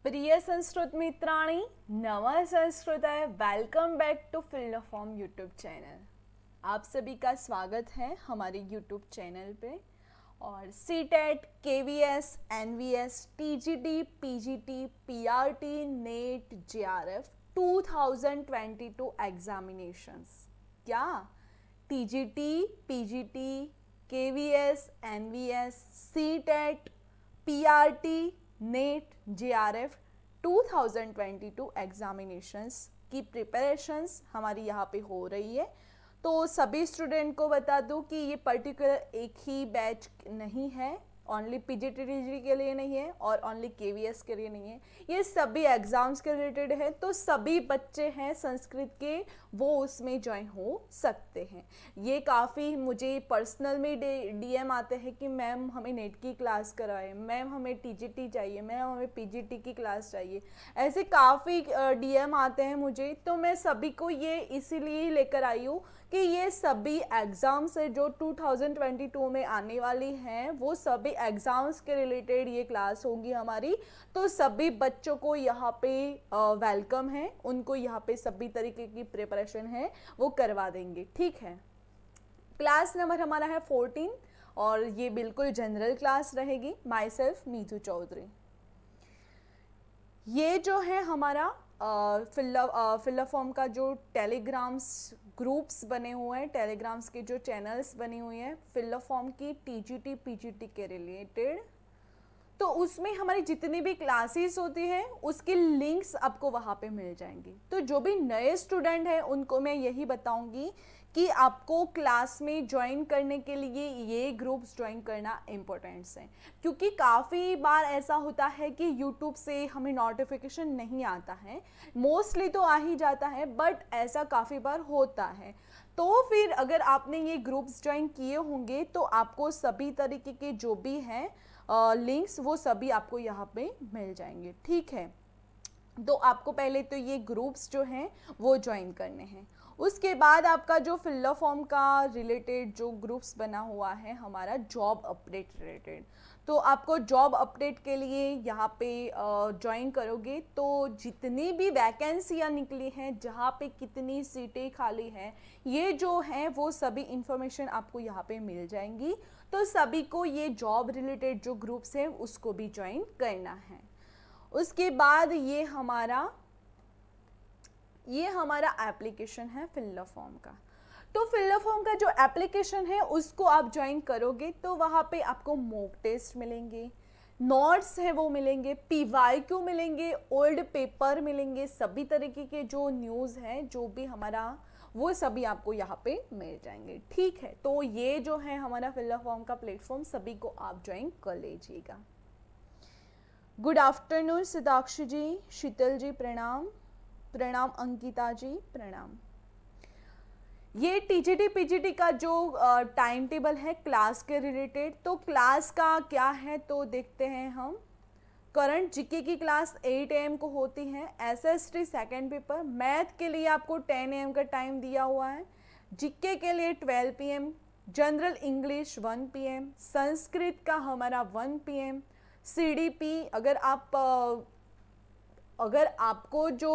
प्रिय संस्कृत मित्राणी, नमः welcome back to field form YouTube channel. आप सभी का स्वागत है हमारे यूट्यूब चैनल पे। और C TET, K V S, N V S, T G T, P G T, P R T, NET, J R F 2022 examinations. क्या T G T, P G T, K V S, N V S, C TET, P R T, NET, J R F 2022 examinations की preparations हमारी यहाँ पे हो रही है। तो सभी स्टूडेंट को बता दूं कि ये पर्टिकुलर एक ही बैच नहीं है, ओनली पीजीटीटीजी के लिए नहीं है और ओनली केवीएस के लिए नहीं है, ये सभी एग्जाम्स के रिलेटेड है। तो सभी बच्चे हैं संस्कृत के, वो उसमें ज्वाइन हो सकते हैं। ये काफ़ी मुझे पर्सनल में डीएम आते हैं कि मैम हमें नेट की क्लास कराएं, मैम हमें टीजीटी चाहिए, मैम हमें पीजीटी की क्लास चाहिए। ऐसे काफ़ी डीएम आते हैं मुझे, तो मैं सभी को ये इसीलिए लेकर आई हूँ कि ये सभी एग्ज़ाम्स है जो 2022 में आने वाली हैं, वो सभी एग्ज़ाम्स के रिलेटेड ये क्लास होगी हमारी। तो सभी बच्चों को यहाँ पे वेलकम है, उनको यहाँ पे सभी तरीके की प्रिपरेशन है वो करवा देंगे। ठीक है, क्लास नंबर हमारा है 14 और ये बिल्कुल जनरल क्लास रहेगी। Myself Neetu Chaudhary. ये जो है हमारा फिल फॉर्म का जो टेलीग्राम्स ग्रुप्स बने हुए हैं, टेलीग्राम्स के जो चैनल्स बनी हुई हैं फिल फॉर्म की टीजीटी पीजीटी के रिलेटेड, तो उसमें हमारी जितनी भी क्लासेस होती हैं उसकी लिंक्स आपको वहाँ पे मिल जाएंगी। तो जो भी नए स्टूडेंट हैं उनको मैं यही बताऊंगी कि आपको क्लास में ज्वाइन करने के लिए ये ग्रुप्स ज्वाइन करना इम्पोर्टेंट्स है, क्योंकि काफ़ी बार ऐसा होता है कि यूट्यूब से हमें नोटिफिकेशन नहीं आता है। मोस्टली तो आ ही जाता है, बट ऐसा काफ़ी बार होता है। तो फिर अगर आपने ये ग्रुप्स ज्वाइन किए होंगे तो आपको सभी तरीके के जो भी हैं लिंक्स वो सभी आपको यहाँ पे मिल जाएंगे। ठीक है, तो आपको पहले तो ये ग्रुप्स जो हैं वो ज्वाइन करने हैं। उसके बाद आपका जो फिल फॉर्म का रिलेटेड जो ग्रुप्स बना हुआ है हमारा जॉब अपडेट रिलेटेड, तो आपको जॉब अपडेट के लिए यहाँ पे ज्वाइन करोगे तो जितनी भी वैकेंसियाँ निकली हैं, जहाँ पे कितनी सीटें खाली हैं, ये जो हैं वो सभी इंफॉर्मेशन आपको यहाँ पे मिल जाएंगी। तो सभी को ये जॉब रिलेटेड जो ग्रुप्स हैं उसको भी ज्वाइन करना है। उसके बाद ये हमारा एप्लीकेशन है फिल फॉर्म का। तो फिल फॉर्म का जो एप्लीकेशन है उसको आप ज्वाइन करोगे तो वहाँ पे आपको मॉक टेस्ट मिलेंगे, नोट्स हैं वो मिलेंगे, पीवाईक्यू मिलेंगे, ओल्ड पेपर मिलेंगे, सभी तरीके के जो न्यूज़ हैं जो भी हमारा वो सभी आपको यहाँ पे मिल जाएंगे। ठीक है, तो ये जो है हमारा फिल फॉर्म का प्लेटफॉर्म, सभी को आप ज्वाइन कर लीजिएगा। गुड आफ्टरनून सिद्धाक्षी जी, शीतल जी प्रणाम, प्रणाम अंकिता जी प्रणाम। ये टीजीटी पीजीटी का जो टाइम टेबल है क्लास के रिलेटेड, तो क्लास का क्या है तो देखते हैं हम। करंट जीके की क्लास 8 AM को होती है, एसएसटी सेकेंड पेपर, मैथ के लिए आपको 10 AM का टाइम दिया हुआ है, जीके के लिए 12 PM, general English 1 PM, Sanskrit का हमारा 1 PM, सीडीपी अगर आपको जो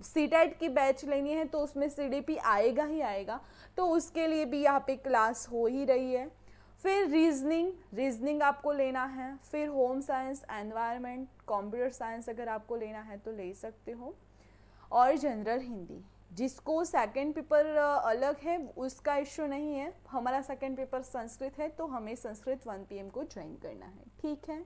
सीटेट की बैच लेनी है तो उसमें सीडीपी आएगा ही आएगा, तो उसके लिए भी यहाँ पे क्लास हो ही रही है। फिर रीजनिंग आपको लेना है, फिर home science, environment, computer science अगर आपको लेना है तो ले सकते हो, और जनरल हिंदी। जिसको सेकंड पेपर अलग है उसका इश्यू नहीं है, हमारा सेकंड पेपर संस्कृत है तो हमें संस्कृत 1 PM को ज्वाइन करना है। ठीक है,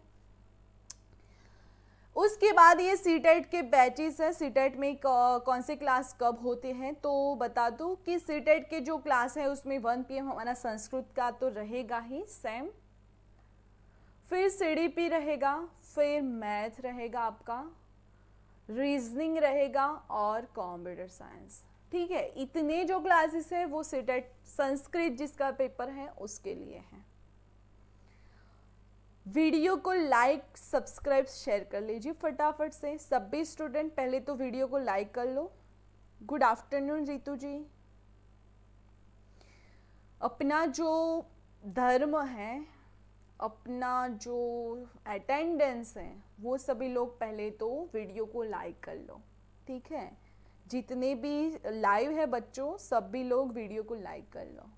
उसके बाद ये सीटेट के बैचेस हैं। सीटेट में कौन से क्लास कब होते हैं तो बता दूं कि सीटेट के जो क्लास है उसमें 1 PM हमारा संस्कृत का तो रहेगा ही सेम, फिर सीडीपी रहेगा, फिर मैथ रहेगा आपका, रीजनिंग रहेगा और कंप्यूटर साइंस। ठीक है, इतने जो क्लासेस हैं वो सीटेट संस्कृत जिसका पेपर है उसके लिए हैं। वीडियो को लाइक सब्सक्राइब शेयर कर लीजिए फटाफट से सभी स्टूडेंट, पहले तो वीडियो को लाइक कर लो। गुड आफ्टरनून रितु जी। अपना जो धर्म है अपना जो अटेंडेंस है वो सभी लोग पहले तो वीडियो को लाइक कर लो, ठीक है। जितने भी लाइव है बच्चों, सभी लोग वीडियो को लाइक कर लो।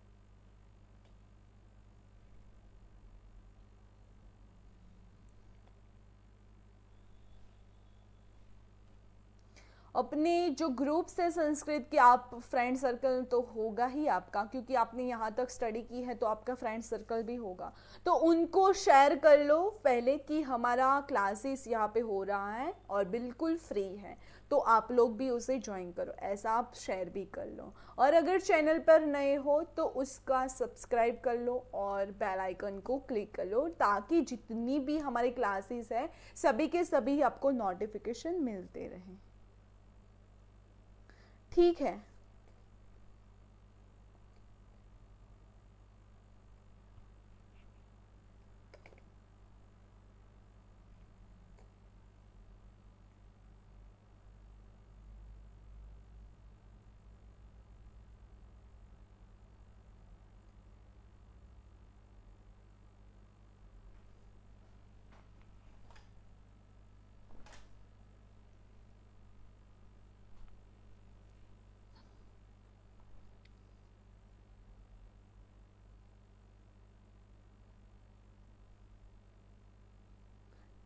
अपने जो ग्रुप्स है संस्कृत के, आप फ्रेंड सर्कल तो होगा ही आपका, क्योंकि आपने यहाँ तक स्टडी की है तो आपका फ्रेंड सर्कल भी होगा, तो उनको शेयर कर लो पहले कि हमारा क्लासेस यहाँ पे हो रहा है और बिल्कुल फ्री है, तो आप लोग भी उसे ज्वाइन करो, ऐसा आप शेयर भी कर लो। और अगर चैनल पर नए हो तो उसका सब्सक्राइब कर लो और बेल आइकन को क्लिक कर लो, ताकि जितनी भी हमारी क्लासेस है सभी के सभी आपको नोटिफिकेशन मिलते रहें, ठीक है।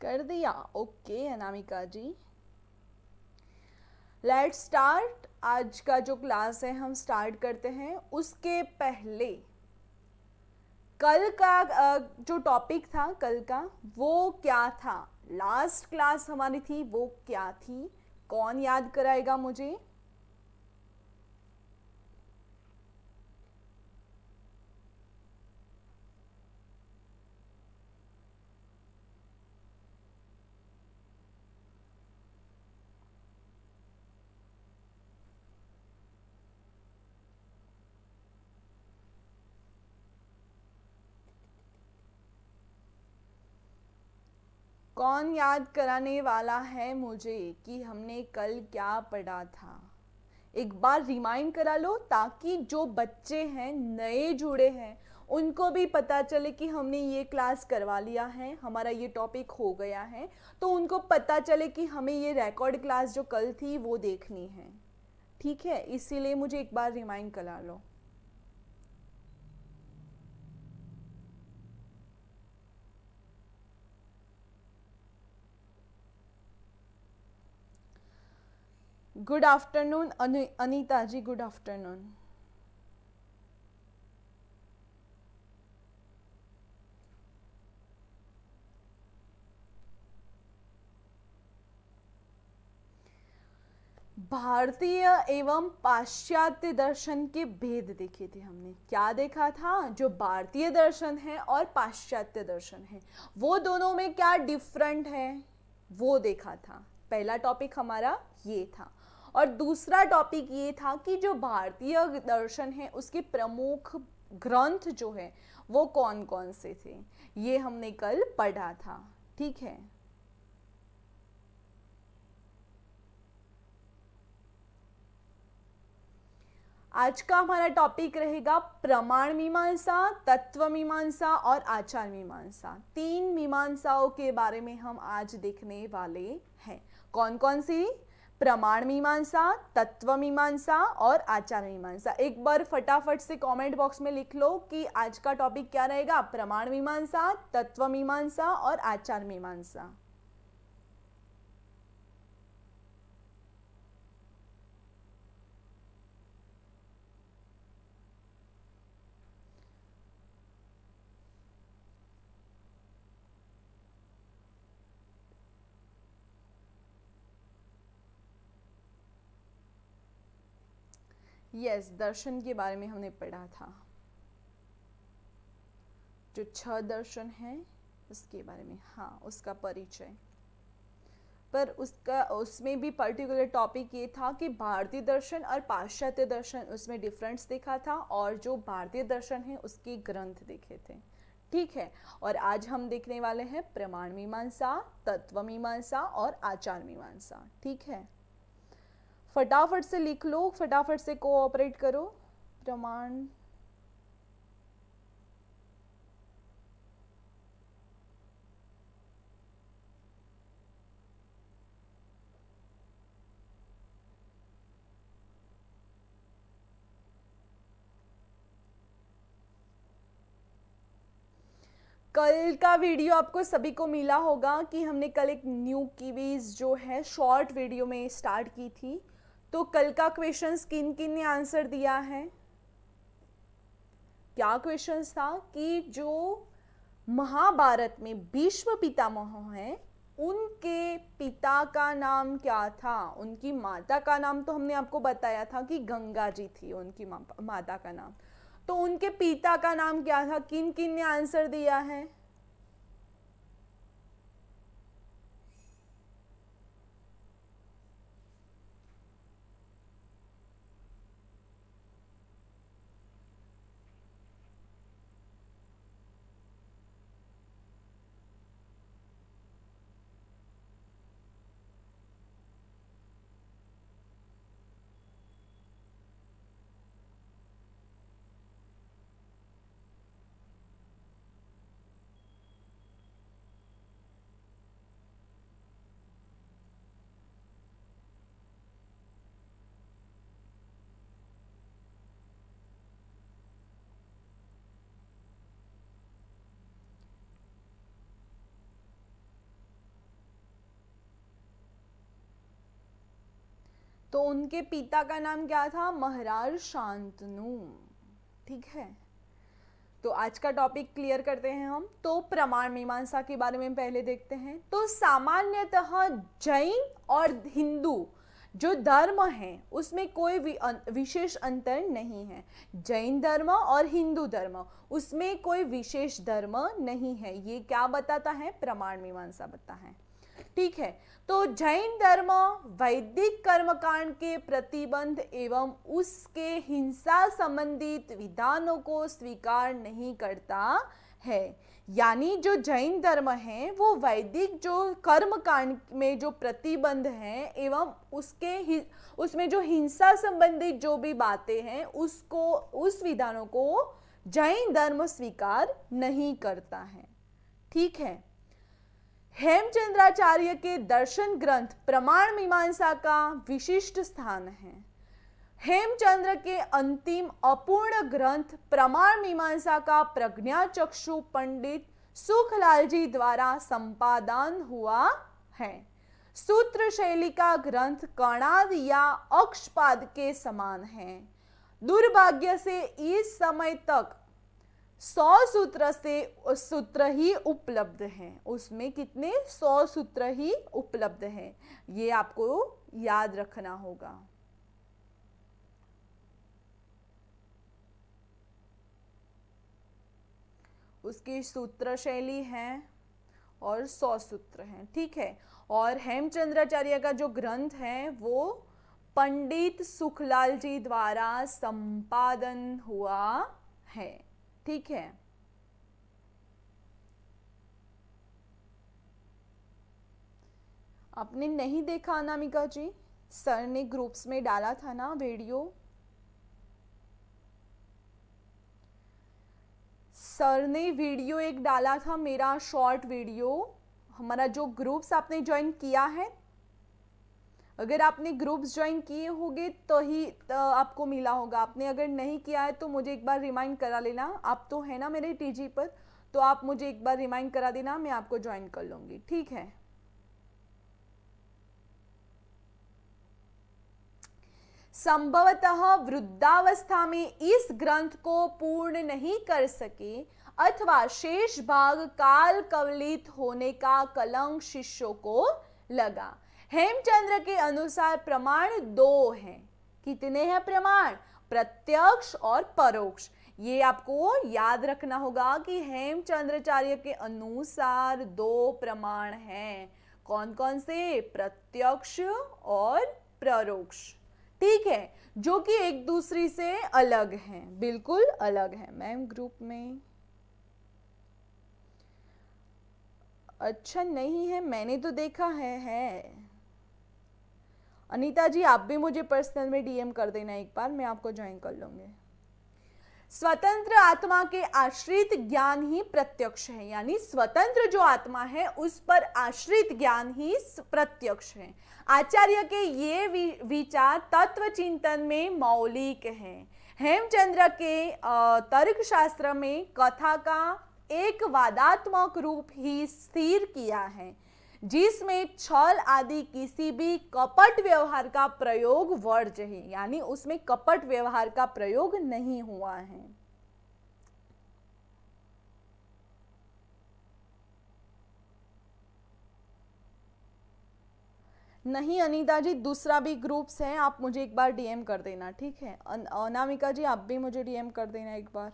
कर दिया, okay Anamika ji. Let's start. आज का जो क्लास है हम स्टार्ट करते हैं। उसके पहले कल का जो टॉपिक था कल का, वो क्या था? लास्ट क्लास हमारी थी वो क्या थी? कौन याद कराएगा मुझे? कौन याद कराने वाला है मुझे कि हमने कल क्या पढ़ा था? एक बार रिमाइंड करा लो, ताकि जो बच्चे हैं नए जुड़े हैं उनको भी पता चले कि हमने ये क्लास करवा लिया है, हमारा ये टॉपिक हो गया है, तो उनको पता चले कि हमें ये रिकॉर्ड क्लास जो कल थी वो देखनी है, ठीक है। इसीलिए मुझे एक बार रिमाइंड करा लो। गुड आफ्टरनून अनीता जी, गुड आफ्टरनून। भारतीय एवं पाश्चात्य दर्शन के भेद देखे थे हमने। क्या देखा था? जो भारतीय दर्शन है और पाश्चात्य दर्शन है वो दोनों में क्या डिफरेंट है वो देखा था। पहला टॉपिक हमारा ये था। और दूसरा टॉपिक ये था कि जो भारतीय दर्शन है उसके प्रमुख ग्रंथ जो है वो कौन कौन से थे, ये हमने कल पढ़ा था, ठीक है। आज का हमारा टॉपिक रहेगा प्रमाण मीमांसा, तत्व मीमांसा और आचार मीमांसा। तीन मीमांसाओं के बारे में हम आज देखने वाले हैं। कौन कौन सी? प्रमाण मीमांसा, तत्व मीमांसा और आचार मीमांसा। एक बार फटाफट से कमेंट बॉक्स में लिख लो कि आज का टॉपिक क्या रहेगा। प्रमाण मीमांसा, तत्व मीमांसा और आचार मीमांसा। यस, दर्शन के बारे में हमने पढ़ा था। जो 6 दर्शन हैं उसके बारे में, हाँ, उसका परिचय। पर उसमें भी पर्टिकुलर टॉपिक ये था कि भारतीय दर्शन और पाश्चात्य दर्शन, उसमें डिफरेंस देखा था, और जो भारतीय दर्शन है उसके ग्रंथ देखे थे, ठीक है। और आज हम देखने वाले हैं प्रमाण मीमांसा, तत्व मीमांसा और आचार मीमांसा, ठीक है। फटाफट से लिख लो, फटाफट से कोऑपरेट करो। प्रमाण कल का वीडियो आपको सभी को मिला होगा कि हमने कल एक न्यू कीवीज जो है शॉर्ट वीडियो में स्टार्ट की थी। तो कल का क्वेश्चंस किन किन ने आंसर दिया है? क्या क्वेश्चंस था कि जो महाभारत में भीष्म पितामह हैं उनके पिता का नाम क्या था? उनकी माता का नाम तो हमने आपको बताया था कि गंगा जी थी उनकी माता का नाम। तो उनके पिता का नाम क्या था? किन किन ने आंसर दिया है? तो उनके पिता का नाम क्या था? महाराज शांतनु। ठीक है, तो आज का टॉपिक क्लियर करते हैं हम। तो प्रमाण मीमांसा के बारे में पहले देखते हैं। तो सामान्यतः जैन और हिंदू जो धर्म है उसमें कोई विशेष अंतर नहीं है। जैन धर्म और हिंदू धर्म उसमें कोई विशेष धर्म नहीं है। ये क्या बताता है? प्रमाण मीमांसा बताता है। ठीक है, तो जैन धर्म वैदिक कर्मकांड के प्रतिबंध एवं उसके हिंसा संबंधित विधानों को स्वीकार नहीं करता है। यानी जो जैन धर्म है वो वैदिक जो कर्मकांड में जो प्रतिबंध हैं एवं उसमें जो हिंसा संबंधित जो भी बातें हैं उस विधानों को जैन धर्म स्वीकार नहीं करता है। ठीक है, हेमचंद्राचार्य के दर्शन ग्रंथ प्रमाण मीमांसा का विशिष्ट स्थान है। हेमचंद्र के अंतिम अपूर्ण ग्रंथ प्रमाण मीमांसा का प्रज्ञाचक्षु पंडित सुखलाल जी द्वारा संपादन हुआ है। सूत्र शैली का ग्रंथ कणाद या अक्षपाद के समान है। दुर्भाग्य से इस समय तक 100 सूत्र ही उपलब्ध हैं। उसमें कितने? 100 सूत्र ही उपलब्ध हैं। ये आपको याद रखना होगा। उसकी सूत्र शैली है और 100 सूत्र हैं। ठीक है, और हेमचंद्राचार्य का जो ग्रंथ है वो पंडित सुखलाल जी द्वारा संपादन हुआ है। ठीक है, आपने नहीं देखा अनामिका जी? सर ने ग्रुप्स में डाला था ना वीडियो। सर ने वीडियो एक डाला था मेरा शॉर्ट वीडियो। हमारा जो ग्रुप्स आपने ज्वाइन किया है, अगर आपने ग्रुप्स ज्वाइन किए होंगे तो ही आपको मिला होगा। आपने अगर नहीं किया है तो मुझे एक बार रिमाइंड करा लेना। आप तो है ना मेरे टीजी पर, तो आप मुझे एक बार रिमाइंड करा देना, मैं आपको ज्वाइन कर लूँगी। ठीक है, संभवतः वृद्धावस्था में इस ग्रंथ को पूर्ण नहीं कर सके अथवा शेष भाग काल कवलित होने का कलंक शिष्यों को लगा। हेमचंद्र के अनुसार प्रमाण 2 हैं। कितने हैं प्रमाण? प्रत्यक्ष और परोक्ष। ये आपको याद रखना होगा कि हेमचंद्राचार्य के अनुसार 2 प्रमाण हैं। कौन कौन से? प्रत्यक्ष और परोक्ष। ठीक है, जो कि एक दूसरे से अलग हैं, बिल्कुल अलग हैं। मैम ग्रुप में अच्छा नहीं है, मैंने तो देखा है। अनीता जी आप भी मुझे पर्सनल में डीएम कर देना एक बार, मैं आपको ज्वाइन कर लूंगी। स्वतंत्र आत्मा के आश्रित ज्ञान ही प्रत्यक्ष है। यानी स्वतंत्र जो आत्मा है उस पर आश्रित ज्ञान ही प्रत्यक्ष है। आचार्य के ये विचार तत्व चिंतन में मौलिक है। हेमचंद्र के तर्कशास्त्र में कथा का एक वादात्मक रूप ही स्थिर किया है जिसमें छल आदि किसी भी कपट व्यवहार का प्रयोग वर्ज्य है, यानी उसमें कपट व्यवहार का प्रयोग नहीं हुआ है। नहीं अनीता जी, दूसरा भी ग्रुप्स है, आप मुझे एक बार डीएम कर देना, ठीक है। अनामिका जी आप भी मुझे डीएम कर देना एक बार।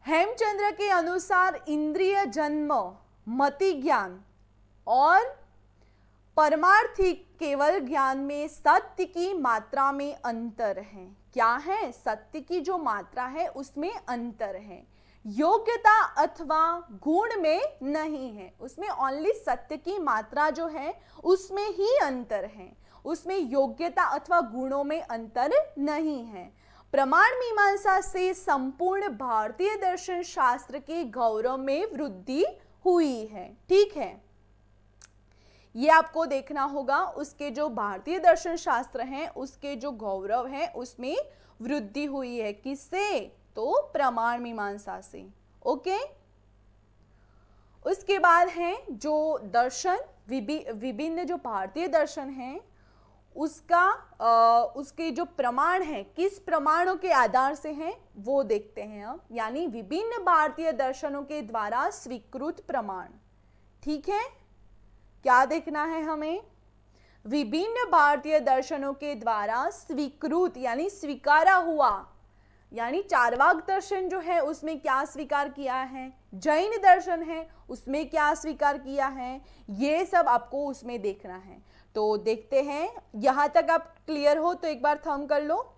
हेमचंद्र के अनुसार इंद्रिय जन्म, मति ज्ञान और परमार्थिक केवल ज्ञान में सत्य की मात्रा में अंतर है। क्या है? सत्य की जो मात्रा है उसमें अंतर है, योग्यता अथवा गुण में नहीं है। उसमें ओनली सत्य की मात्रा जो है उसमें ही अंतर है, उसमें योग्यता अथवा गुणों में अंतर नहीं है। प्रमाण मीमांसा से संपूर्ण भारतीय दर्शन शास्त्र के गौरव में वृद्धि हुई है, ठीक है। ये आपको देखना होगा, उसके जो भारतीय दर्शन शास्त्र हैं उसके जो गौरव है उसमें वृद्धि हुई है। किससे? तो प्रमाण मीमांसा से। ओके, उसके बाद है जो दर्शन विभिन्न जो भारतीय दर्शन हैं उसका उसके जो प्रमाण है किस प्रमाणों के आधार से हैं वो देखते हैं हम, यानी विभिन्न भारतीय दर्शनों के द्वारा स्वीकृत प्रमाण, ठीक है। क्या देखना है हमें? विभिन्न भारतीय दर्शनों के द्वारा स्वीकृत यानी स्वीकारा हुआ, यानी चार्वाक दर्शन जो है उसमें क्या स्वीकार किया है, जैन दर्शन है उसमें क्या स्वीकार किया है, ये सब आपको उसमें देखना है। तो देखते हैं, यहां तक आप क्लियर हो तो एक बार थंब कर लो।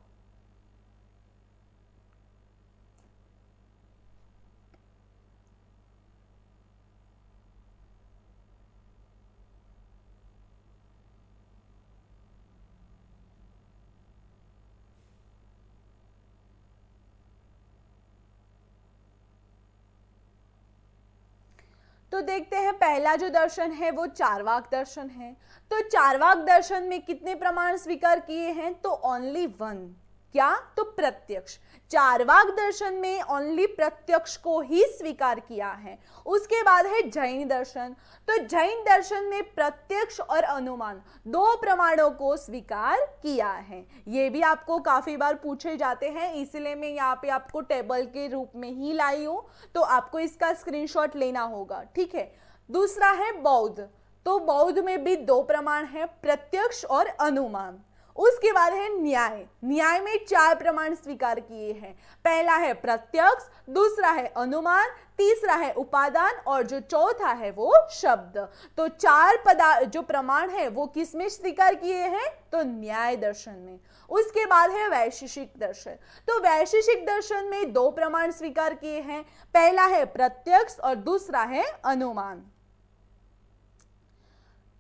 तो देखते हैं, पहला जो दर्शन है वो चार्वाक दर्शन है। तो चार्वाक दर्शन में कितने प्रमाण स्वीकार किए हैं? तो ओनली वन। क्या? तो प्रत्यक्ष। चार्वाक दर्शन में ओनली प्रत्यक्ष को ही स्वीकार किया है। उसके बाद है जैन दर्शन। तो जैन दर्शन में प्रत्यक्ष और अनुमान दो प्रमाणों को स्वीकार किया है। ये भी आपको काफी बार पूछे जाते हैं, इसलिए मैं यहाँ पे आपको टेबल के रूप में ही लाई हूं, तो आपको इसका स्क्रीनशॉट लेना होगा, ठीक है। दूसरा है बौद्ध। तो बौद्ध में भी दो प्रमाण है, प्रत्यक्ष और अनुमान। उसके बाद है न्याय। न्याय में चार प्रमाण स्वीकार किए हैं। पहला है प्रत्यक्ष, दूसरा है अनुमान, तीसरा है उपादान और जो चौथा है वो शब्द। तो चार जो प्रमाण है वो किस में स्वीकार किए हैं? तो न्याय दर्शन में। उसके बाद है वैशेषिक दर्शन। तो वैशेषिक दर्शन में दो प्रमाण स्वीकार किए हैं, पहला है प्रत्यक्ष और दूसरा है अनुमान,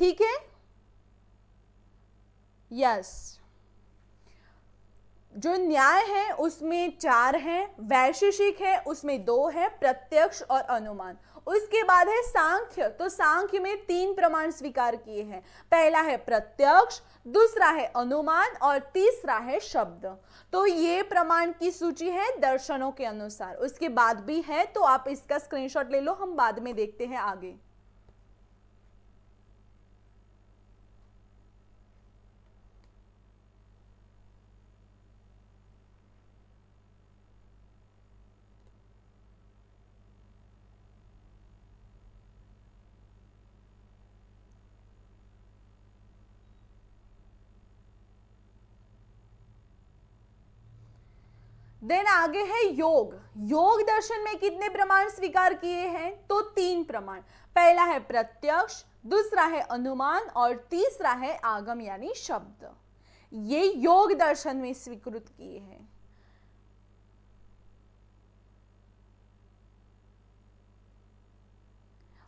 ठीक है। यस, जो न्याय है उसमें चार हैं, वैशेषिक है उसमें दो है, प्रत्यक्ष और अनुमान। उसके बाद है सांख्य। तो सांख्य में तीन प्रमाण स्वीकार किए हैं, पहला है प्रत्यक्ष, दूसरा है अनुमान और तीसरा है शब्द। तो ये प्रमाण की सूची है दर्शनों के अनुसार। उसके बाद भी है तो आप इसका स्क्रीनशॉट ले लो, हम बाद में देखते हैं आगे। देन आगे है योग। योग दर्शन में कितने प्रमाण स्वीकार किए हैं? तो तीन प्रमाण। पहला है प्रत्यक्ष, दूसरा है अनुमान और तीसरा है आगम यानी शब्द। ये योग दर्शन में स्वीकृत किए हैं।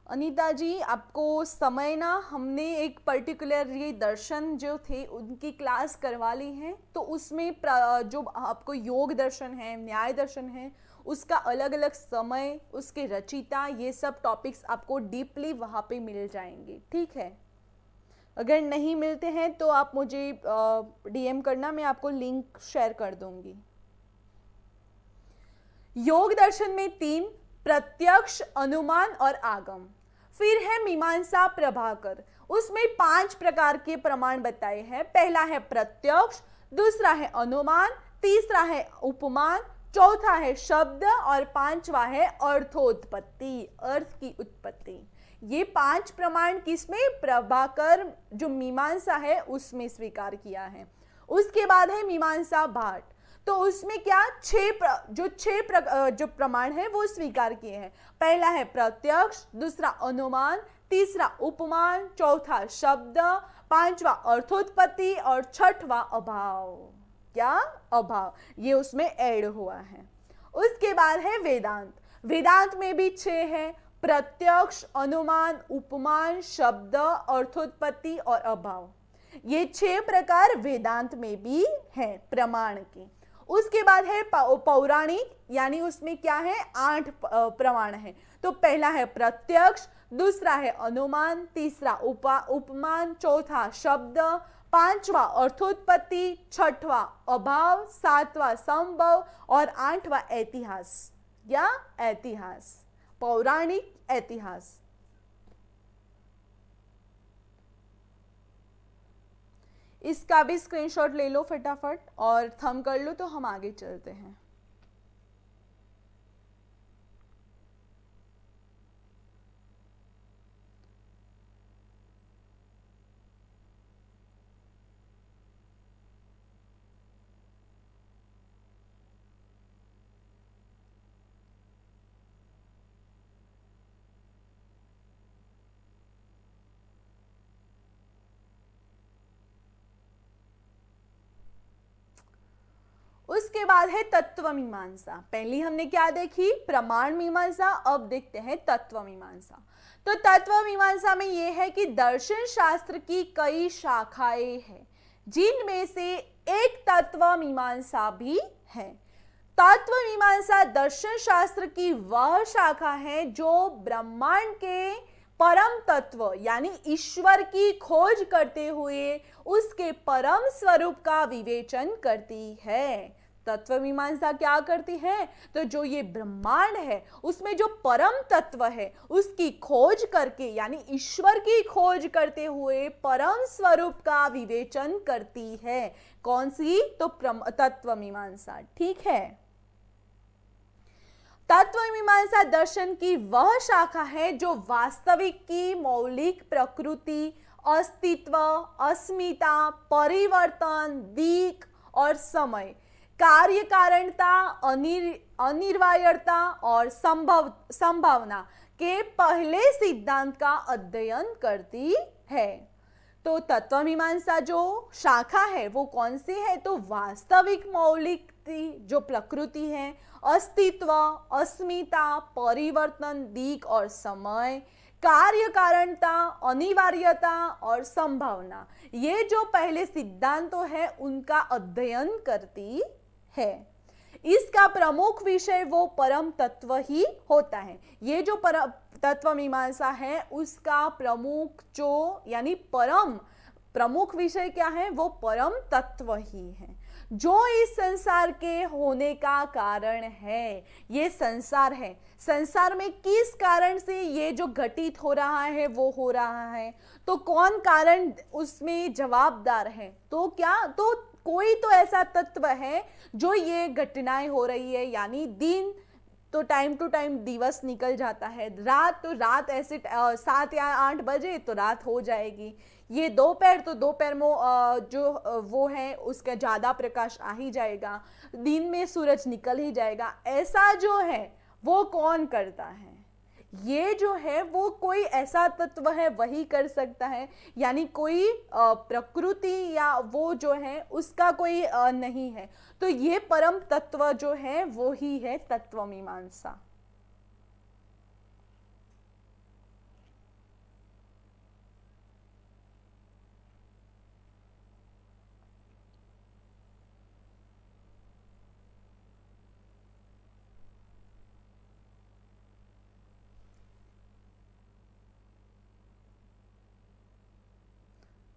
अनीता जी, आपको समय ना हमने एक पर्टिकुलर ये दर्शन जो थे उनकी क्लास करवा ली है, तो उसमें जो आपको योग दर्शन है, न्याय दर्शन है, उसका अलग अलग समय, उसके रचयिता, ये सब टॉपिक्स आपको डीपली वहाँ पे मिल जाएंगे, ठीक है। अगर नहीं मिलते हैं तो आप मुझे डीएम करना, मैं आपको लिंक शेयर कर दूंगी। योग दर्शन में 3, प्रत्यक्ष, अनुमान और आगम। फिर है मीमांसा प्रभाकर, उसमें 5 प्रकार के प्रमाण बताए हैं। पहला है प्रत्यक्ष, दूसरा है अनुमान, तीसरा है उपमान, चौथा है शब्द और 5वां है अर्थोत्पत्ति, अर्थ की उत्पत्ति। ये 5 प्रमाण किसमें? प्रभाकर जो मीमांसा है उसमें स्वीकार किया है। उसके बाद है मीमांसा भाट, तो उसमें क्या 6 जो प्रमाण है वो स्वीकार किए हैं। पहला है प्रत्यक्ष, दूसरा अनुमान, तीसरा उपमान, चौथा शब्द, 5वां अर्थोत्पत्ति और 6वां अभाव। क्या? अभाव, ये उसमें ऐड हुआ है। उसके बाद है वेदांत, वेदांत में भी 6 है, प्रत्यक्ष, अनुमान, उपमान, शब्द, अर्थोत्पत्ति और अभाव। ये 6 प्रकार वेदांत में भी है प्रमाण के। उसके बाद है पौराणिक, यानी उसमें क्या है 8 प्रमाण है। तो पहला है प्रत्यक्ष, दूसरा है अनुमान, तीसरा उपमान, चौथा शब्द, 5वां अर्थोत्पत्ति, 6वां अभाव, 7वां संभव और 8वां ऐतिहास या ऐतिहास, पौराणिक ऐतिहास। इसका भी स्क्रीनशॉट ले लो फटाफट और थंब कर लो, तो हम आगे चलते हैं। उसके बाद है तत्व मीमांसा। पहली हमने क्या देखी? प्रमाण मीमांसा। अब देखते हैं तत्व मीमांसा। तो तत्व मीमांसा में यह है कि दर्शन शास्त्र की कई शाखाएं हैं, जिनमें से एक तत्व मीमांसा भी है। तत्व मीमांसा दर्शन शास्त्र की वह शाखा है जो ब्रह्मांड के परम तत्व यानी ईश्वर की खोज करते हुए उसके परम स्वरूप का विवेचन करती है। तत्व मीमांसा क्या करती है? तो जो ये ब्रह्मांड है उसमें जो परम तत्व है उसकी खोज करके यानी ईश्वर की खोज करते हुए परम स्वरूप का विवेचन करती है। कौन सी? तो तत्व मीमांसा। ठीक है। तत्व मीमांसा दर्शन की वह शाखा है जो वास्तविक की मौलिक प्रकृति, अस्तित्व, अस्मिता, परिवर्तन, दिक और समय, कार्य कारणता, अनिवार्यता और संभावना के पहले सिद्धांत का अध्ययन करती है। तो तत्व मीमांसा जो शाखा है वो कौन सी है? तो वास्तविक मौलिक जो प्रकृति है, अस्तित्व, अस्मिता, परिवर्तन, दिक और समय, कार्य कारणता, अनिवार्यता और संभावना, ये जो पहले सिद्धांतों है उनका अध्ययन करती है। इसका प्रमुख विषय वो परम तत्व ही होता है। ये जो परम तत्व मीमांसा है उसका प्रमुख जो यानी परम प्रमुख विषय क्या है? वो परम तत्व ही है जो इस संसार के होने का कारण है। ये संसार है, संसार में किस कारण से ये जो घटित हो रहा है वो हो रहा है, तो कौन कारण उसमें जवाबदार है? तो क्या? तो कोई तो ऐसा तत्व है जो ये घटनाएं हो रही है, यानी दिन तो टाइम टू टाइम दिवस निकल जाता है, रात तो रात ऐसे 7 या 8 बजे तो रात हो जाएगी, ये दोपहर तो दोपहर में जो वो है उसका ज़्यादा प्रकाश आ ही जाएगा, दिन में सूरज निकल ही जाएगा। ऐसा जो है वो कौन करता है? ये जो है वो कोई ऐसा तत्व है वही कर सकता है, यानी कोई प्रकृति या वो जो है उसका कोई नहीं है। तो ये परम तत्व जो है वो ही है तत्व मीमांसा।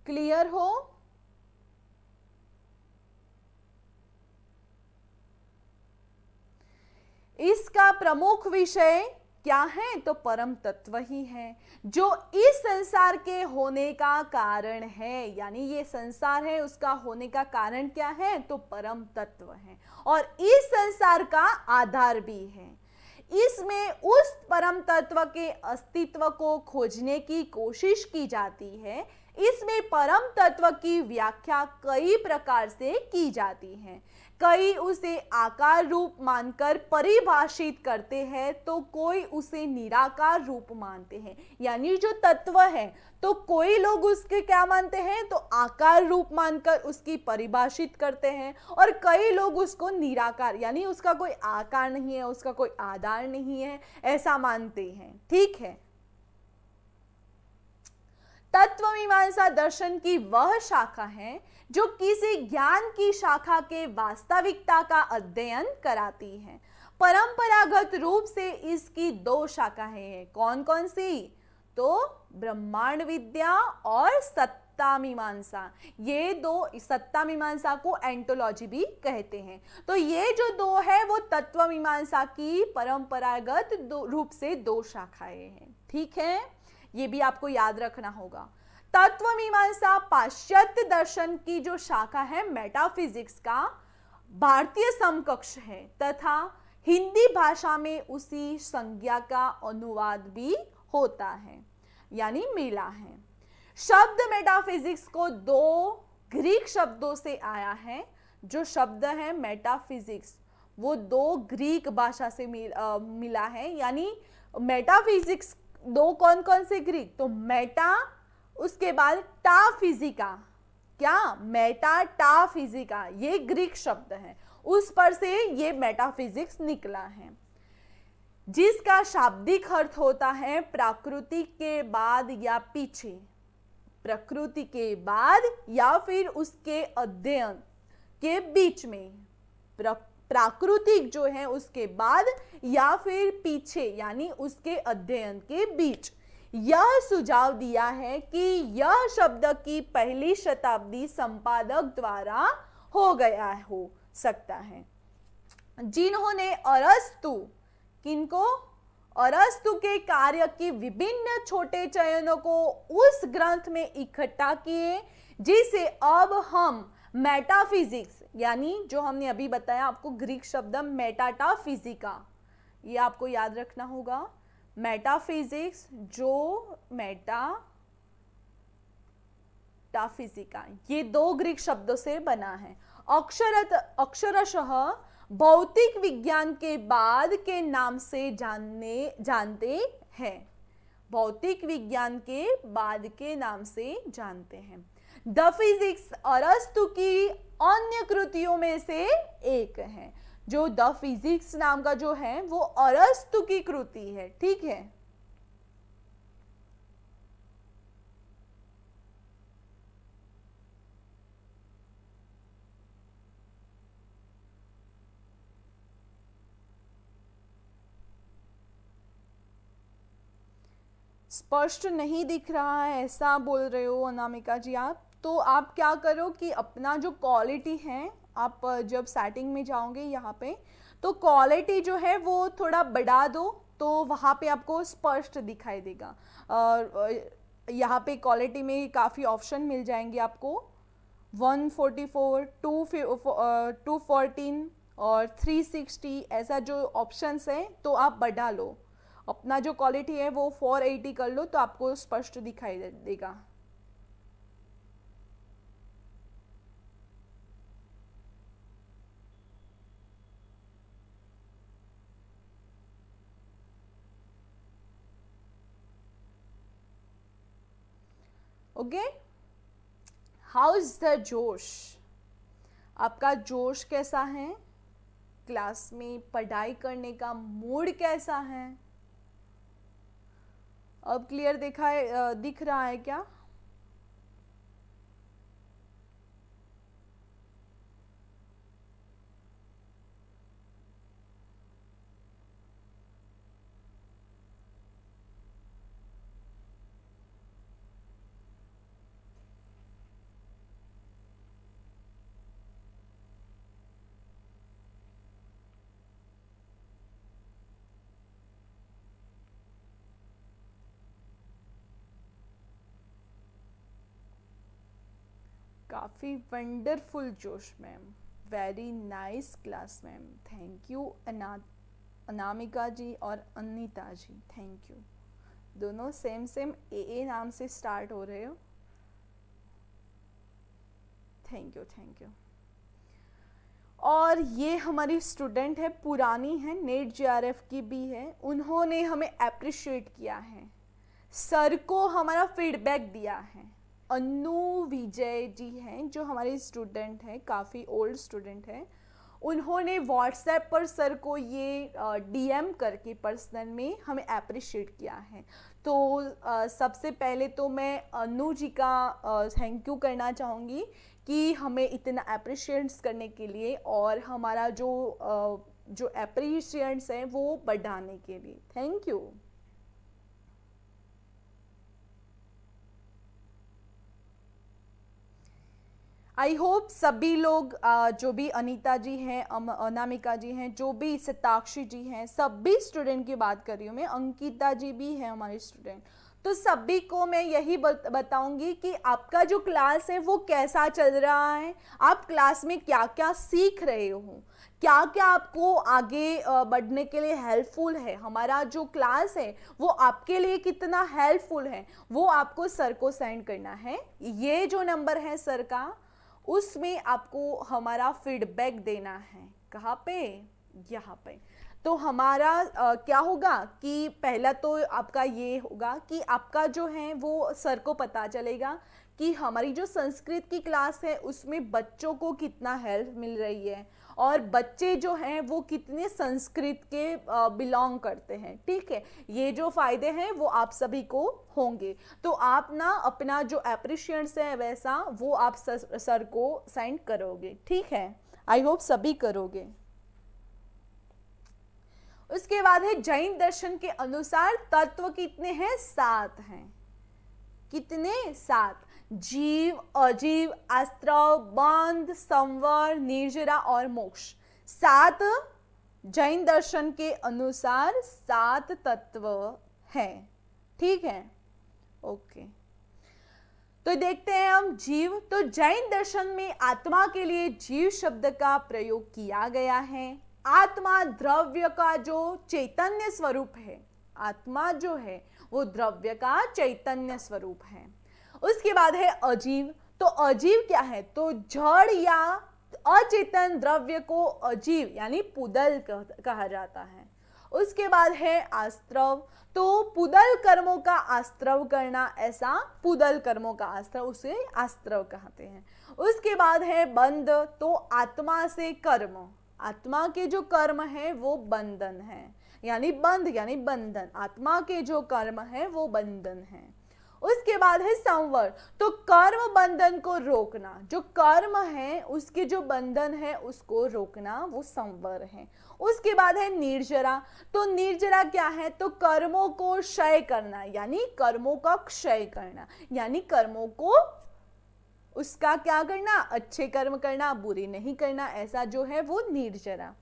क्लियर हो? इसका प्रमुख विषय क्या है? तो परम तत्व ही है, जो इस संसार के होने का कारण है। यानी ये संसार है, उसका होने का कारण क्या है? तो परम तत्व है, और इस संसार का आधार भी है। इसमें उस परम तत्व के अस्तित्व को खोजने की कोशिश की जाती है। इसमें परम तत्व की व्याख्या कई प्रकार से की जाती है। कई उसे आकार रूप मानकर परिभाषित करते हैं, तो कोई उसे निराकार रूप मानते हैं। यानी जो तत्व है, तो कोई लोग उसके क्या मानते हैं? तो आकार रूप मानकर उसकी परिभाषित करते हैं, और कई लोग उसको निराकार, यानी उसका कोई आकार नहीं है, उसका कोई आधार नहीं है, ऐसा मानते हैं। ठीक है। तत्वमीमांसा दर्शन की वह शाखा है जो किसी ज्ञान की शाखा के वास्तविकता का अध्ययन कराती है। परंपरागत रूप से इसकी दो शाखाएं हैं। कौन कौन सी? तो ब्रह्मांड विद्या और सत्ता मीमांसा। ये दो, सत्ता मीमांसा को एंटोलॉजी भी कहते हैं। तो ये जो दो है वो तत्व मीमांसा की परंपरागत रूप से दो शाखाएं हैं। ठीक है, ये भी आपको याद रखना होगा। तत्व मीमांसा पाश्चात्य दर्शन की जो शाखा है मेटाफिजिक्स का भारतीय समकक्ष है, तथा हिंदी भाषा में उसी संज्ञा का अनुवाद भी होता है, यानी मिला है। शब्द मेटाफिजिक्स को दो ग्रीक शब्दों से आया है। जो शब्द है मेटाफिजिक्स वो दो ग्रीक भाषा से मिला है। यानी मेटाफिजिक्स दो कौन कौन से ग्रीक? तो मेटा, उसके बाद टा फिजिका। क्या? मेटा टा फिजिका, ये ग्रीक शब्द है, उस पर से ये मेटाफिजिक्स निकला है, जिसका शाब्दिक अर्थ होता है प्रकृति के बाद या पीछे, प्रकृति के बाद या फिर उसके अध्ययन के बीच में। प्राकृतिक जो है उसके बाद या फिर पीछे, यानी उसके अध्ययन के बीच। यह सुझाव दिया है कि यह शब्द की पहली शताब्दी संपादक द्वारा हो गया हो सकता है, जिन्होंने अरस्तु, किनको? अरस्तु के कार्य की विभिन्न छोटे चयनों को उस ग्रंथ में इकट्ठा किए, जिसे अब हम मेटाफिजिक्स, यानी जो हमने अभी बताया आपको ग्रीक शब्द मेटाटा फिजिका, ये आपको याद रखना होगा। मेटाफिजिक्स जो मेटाटा फिजिका, ये दो ग्रीक शब्दों से बना है। अक्षरशः भौतिक विज्ञान के बाद के नाम से जानते हैं। भौतिक विज्ञान के बाद के नाम से जानते हैं। द फिजिक्स अरस्तु की अन्य कृतियों में से एक है। जो द फिजिक्स नाम का जो है वो अरस्तु की कृति है। ठीक है, स्पष्ट नहीं दिख रहा है ऐसा बोल रहे हो अनामिका जी आप? तो आप क्या करो कि अपना जो क्वालिटी है, आप जब सेटिंग में जाओगे यहाँ पे, तो क्वालिटी जो है वो थोड़ा बढ़ा दो, तो वहाँ पे आपको स्पष्ट दिखाई देगा। यहाँ पे क्वालिटी में काफ़ी ऑप्शन मिल जाएंगे आपको, 144, 214 और 360, ऐसा जो ऑप्शंस है तो आप बढ़ा लो। अपना जो क्वालिटी है वो 480 कर लो, तो आपको स्पष्ट दिखाई देगा। ओके, हाउ इज द जोश? आपका जोश कैसा है? क्लास में पढ़ाई करने का मूड कैसा है? अब क्लियर दिख रहा है क्या? काफ़ी वंडरफुल जोश ma'am, very nice class ma'am, thank you Anamika ji और अनीता जी, थैंक यू। दोनों सेम सेम ए नाम से स्टार्ट हो रहे हो, थैंक यू थैंक यू। और ये हमारी स्टूडेंट है, पुरानी है, नेट जेआरएफ की भी है, उन्होंने हमें अप्रिशिएट किया है, सर को हमारा फीडबैक दिया है। अनु विजय जी हैं जो हमारे स्टूडेंट हैं, काफ़ी ओल्ड स्टूडेंट हैं, उन्होंने व्हाट्सएप पर सर को ये डीएम करके पर्सनल में हमें अप्रिशिएट किया है। तो सबसे पहले तो मैं अनु जी का थैंक यू करना चाहूँगी कि हमें इतना अप्रिशिएट्स करने के लिए और हमारा जो अप्रिशिएट्स हैं वो बढ़ाने के लिए, थैंक यू। आई होप सभी लोग जो भी अनीता जी हैं, अनामिका जी हैं, जो भी सताक्षी जी हैं, सभी स्टूडेंट की बात कर रही हूँ मैं, अंकिता जी भी है हमारी स्टूडेंट, तो सभी को मैं यही बताऊंगी कि आपका जो क्लास है वो कैसा चल रहा है, आप क्लास में क्या क्या सीख रहे हो, क्या क्या आपको आगे बढ़ने के लिए हेल्पफुल है, हमारा जो क्लास है वो आपके लिए कितना हेल्पफुल है, वो आपको सर को सेंड करना है। ये जो नंबर है सर का, उसमें आपको हमारा फीडबैक देना है। कहाँ पे? यहाँ पे। तो हमारा क्या होगा कि पहला तो आपका ये होगा कि आपका जो है वो सर को पता चलेगा कि हमारी जो संस्कृत की क्लास है उसमें बच्चों को कितना हेल्प मिल रही है और बच्चे जो हैं वो कितने संस्कृत के बिलोंग करते हैं, ठीक है। ये जो फ़ायदे हैं वो आप सभी को होंगे, तो आप ना अपना जो अप्रिशिएट्स है वैसा वो आप सर को सेंड करोगे, ठीक है। आई होप सभी करोगे। उसके बाद है जैन दर्शन के अनुसार तत्व कितने हैं? 7 हैं। कितने? 7। जीव, अजीव, आस्त्रव, बंध, संवर, निर्जरा और मोक्ष। 7 जैन दर्शन के अनुसार 7 तत्व हैं, ठीक है। ओके, तो देखते हैं हम जीव। तो जैन दर्शन में आत्मा के लिए जीव शब्द का प्रयोग किया गया है। आत्मा द्रव्य का जो चैतन्य स्वरूप है, आत्मा जो है वो द्रव्य का चैतन्य स्वरूप है। उसके बाद है अजीव। तो अजीव क्या है? तो जड़ या अचेतन द्रव्य को अजीव यानी पुदल कहा जाता है। उसके बाद है आस्त्रव। तो पुदल कर्मों का आस्त्रव करना, ऐसा पुदल कर्मों का आस्त्रव, उसे आस्त्रव कहते हैं। उसके बाद है बंध। तो आत्मा से कर्म, आत्मा के जो कर्म है वो बंधन है, यानी बंध यानी बंधन, आत्मा के जो कर्म है वो बंधन है। उसके बाद है संवर। तो कर्म बंधन को रोकना, जो कर्म है उसके जो बंधन है उसको रोकना, वो संवर है। उसके बाद है निर्जरा। तो निर्जरा क्या है? तो कर्मों को क्षय करना, यानी कर्मों का क्षय करना, यानी कर्मों को उसका क्या करना? अच्छे कर्म करना, बुरे नहीं करना, ऐसा जो है वो निर्जरा।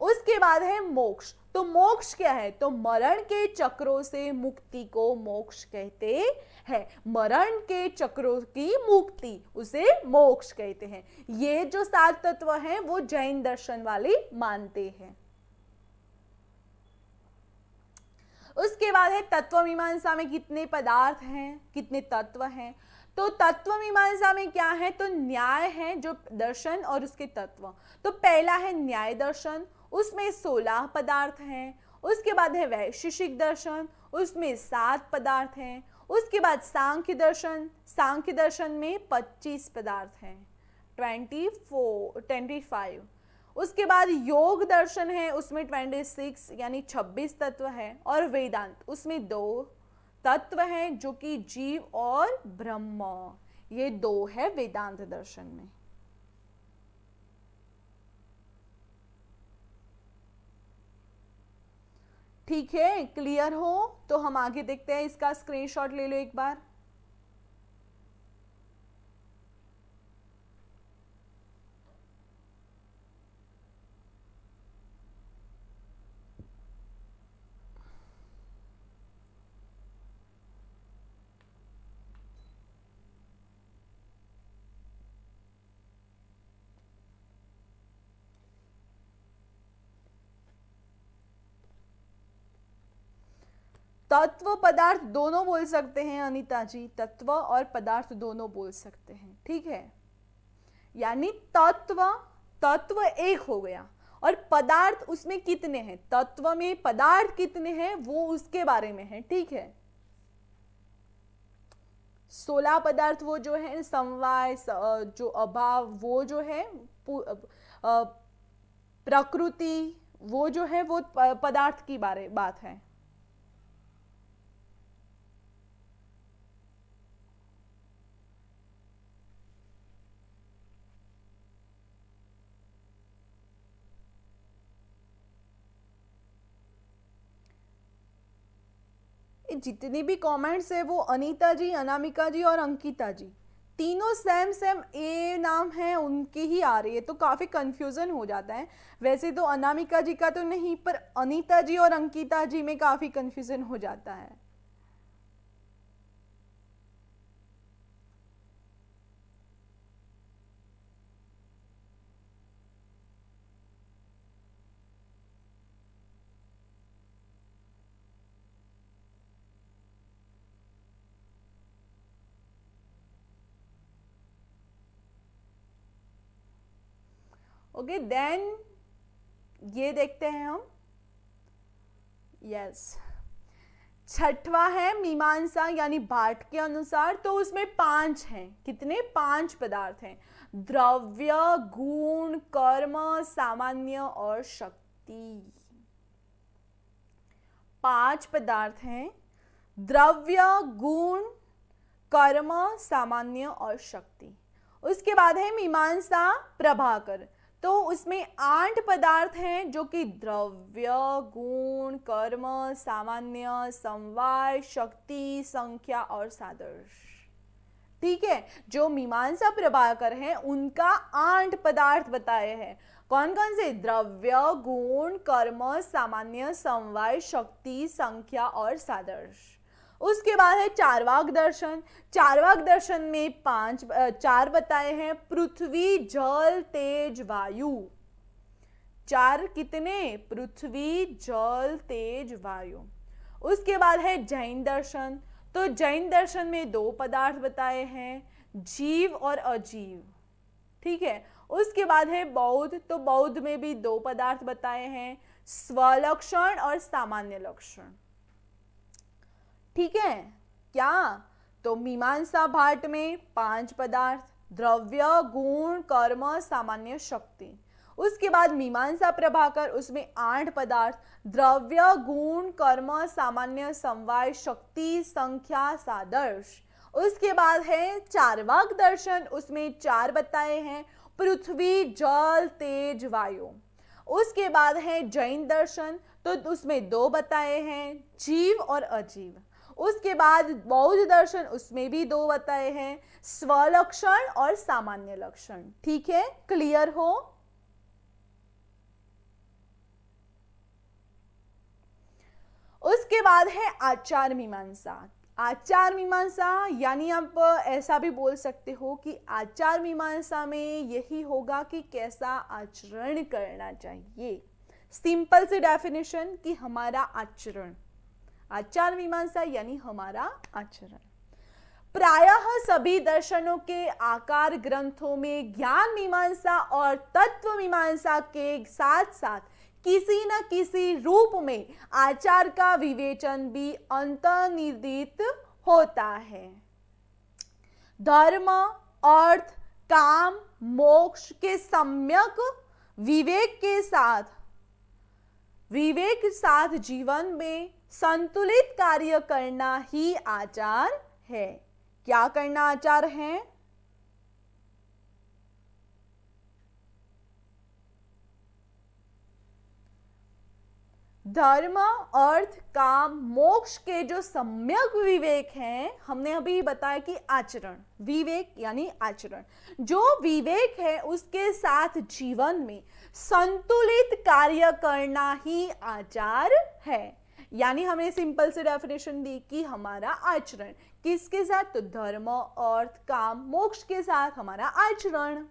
उसके बाद है मोक्ष। तो मोक्ष क्या है? तो मरण के चक्रों से मुक्ति को मोक्ष कहते हैं। मरण के चक्रों की मुक्ति, उसे मोक्ष कहते हैं। ये जो 7 तत्व हैं वो जैन दर्शन वाले मानते हैं। उसके बाद है तत्व मीमांसा में कितने पदार्थ हैं, कितने तत्व हैं। तो तत्व मीमांसा में क्या है? तो न्याय है जो दर्शन और उसके तत्व। तो पहला है न्याय दर्शन, उसमें 16 पदार्थ हैं। उसके बाद है वैशेषिक दर्शन, उसमें 7 पदार्थ हैं। उसके बाद सांख्य दर्शन, सांख्य दर्शन में 25 पदार्थ हैं, 25। उसके बाद योग दर्शन है, उसमें 26 यानी 26 तत्व है। और वेदांत, उसमें 2 तत्व हैं जो कि जीव और ब्रह्म, ये 2 है वेदांत दर्शन में। ठीक है, क्लियर हो? तो हम आगे देखते हैं, इसका स्क्रीनशॉट ले लो एक बार। तत्व पदार्थ दोनों बोल सकते हैं अनीता जी, तत्व और पदार्थ दोनों बोल सकते हैं, ठीक है। यानी तत्व एक हो गया और पदार्थ उसमें कितने हैं, तत्व में पदार्थ कितने हैं वो उसके बारे में है, ठीक है। 16 पदार्थ वो जो है समवाय, जो अभाव वो जो है, प्रकृति वो जो है वो पदार्थ की बात है। जितनी भी कमेंट्स है वो अनीता जी, अनामिका जी और अंकिता जी तीनों सेम ए नाम है उनकी ही आ रही है, तो काफ़ी कंफ्यूजन हो जाता है। वैसे तो अनामिका जी का तो नहीं, पर अनीता जी और अंकिता जी में काफ़ी कंफ्यूजन हो जाता है। ओके देन ये देखते हैं हम। यस, छठवां है मीमांसा यानी भाट के अनुसार, तो उसमें 5 हैं। कितने? 5 पदार्थ हैं, द्रव्य, गुण, कर्म, सामान्य और शक्ति। 5 पदार्थ हैं, द्रव्य, गुण, कर्म, सामान्य और शक्ति। उसके बाद है मीमांसा प्रभाकर, तो उसमें 8 पदार्थ हैं जो कि द्रव्य, गुण, कर्म, सामान्य, समवाय, शक्ति, संख्या और सादृश, ठीक है। जो मीमांसा प्रभाकर हैं उनका 8 पदार्थ बताए हैं। कौन कौन से? द्रव्य, गुण, कर्म, सामान्य, समवाय, शक्ति, संख्या और सादृश। उसके बाद है चार्वाक दर्शन। चार्वाक दर्शन में 4 बताए हैं, पृथ्वी, जल, तेज, वायु। 4 कितने? पृथ्वी, जल, तेज, वायु। उसके बाद है जैन दर्शन, तो जैन दर्शन में 2 पदार्थ बताए हैं, जीव और अजीव, ठीक है। उसके बाद है बौद्ध, तो बौद्ध में भी 2 पदार्थ बताए हैं, स्वलक्षण और सामान्य लक्षण, ठीक है। क्या? तो मीमांसा भाट में 5 पदार्थ, द्रव्य, गुण, कर्म, सामान्य, शक्ति। उसके बाद मीमांसा प्रभाकर, उसमें 8 पदार्थ, द्रव्य, गुण, कर्म, सामान्य, समवाय, शक्ति, संख्या, सादृश। उसके बाद है चार्वाक दर्शन, उसमें 4 बताए हैं, पृथ्वी, जल, तेज, वायु। उसके बाद है जैन दर्शन, तो उसमें 2 बताए हैं, जीव और अजीव। उसके बाद बौद्ध दर्शन, उसमें भी 2 बताए हैं, स्वलक्षण और सामान्य लक्षण, ठीक है। क्लियर हो? उसके बाद है आचार मीमांसा। आचार मीमांसा यानी आप ऐसा भी बोल सकते हो कि आचार मीमांसा में यही होगा कि कैसा आचरण करना चाहिए। सिंपल सी डेफिनेशन कि हमारा आचरण, आचार मीमांसा यानी हमारा आचरण। प्रायः सभी दर्शनों के आकार ग्रंथों में ज्ञान मीमांसा और तत्व मीमांसा के साथ साथ किसी न किसी रूप में आचार का विवेचन भी अंतर्निहित होता है। धर्म, अर्थ, काम, मोक्ष के सम्यक विवेक के साथ जीवन में संतुलित कार्य करना ही आचार है। क्या करना आचार है? धर्म, अर्थ, काम, मोक्ष के जो सम्यक विवेक हैं, हमने अभी बताया कि आचरण, विवेक यानी आचरण, जो विवेक है उसके साथ जीवन में संतुलित कार्य करना ही आचार है। यानी हमने सिंपल से डेफिनेशन दी कि हमारा आचरण किसके साथ? तो धर्म, अर्थ, काम, मोक्ष के साथ हमारा आचरण।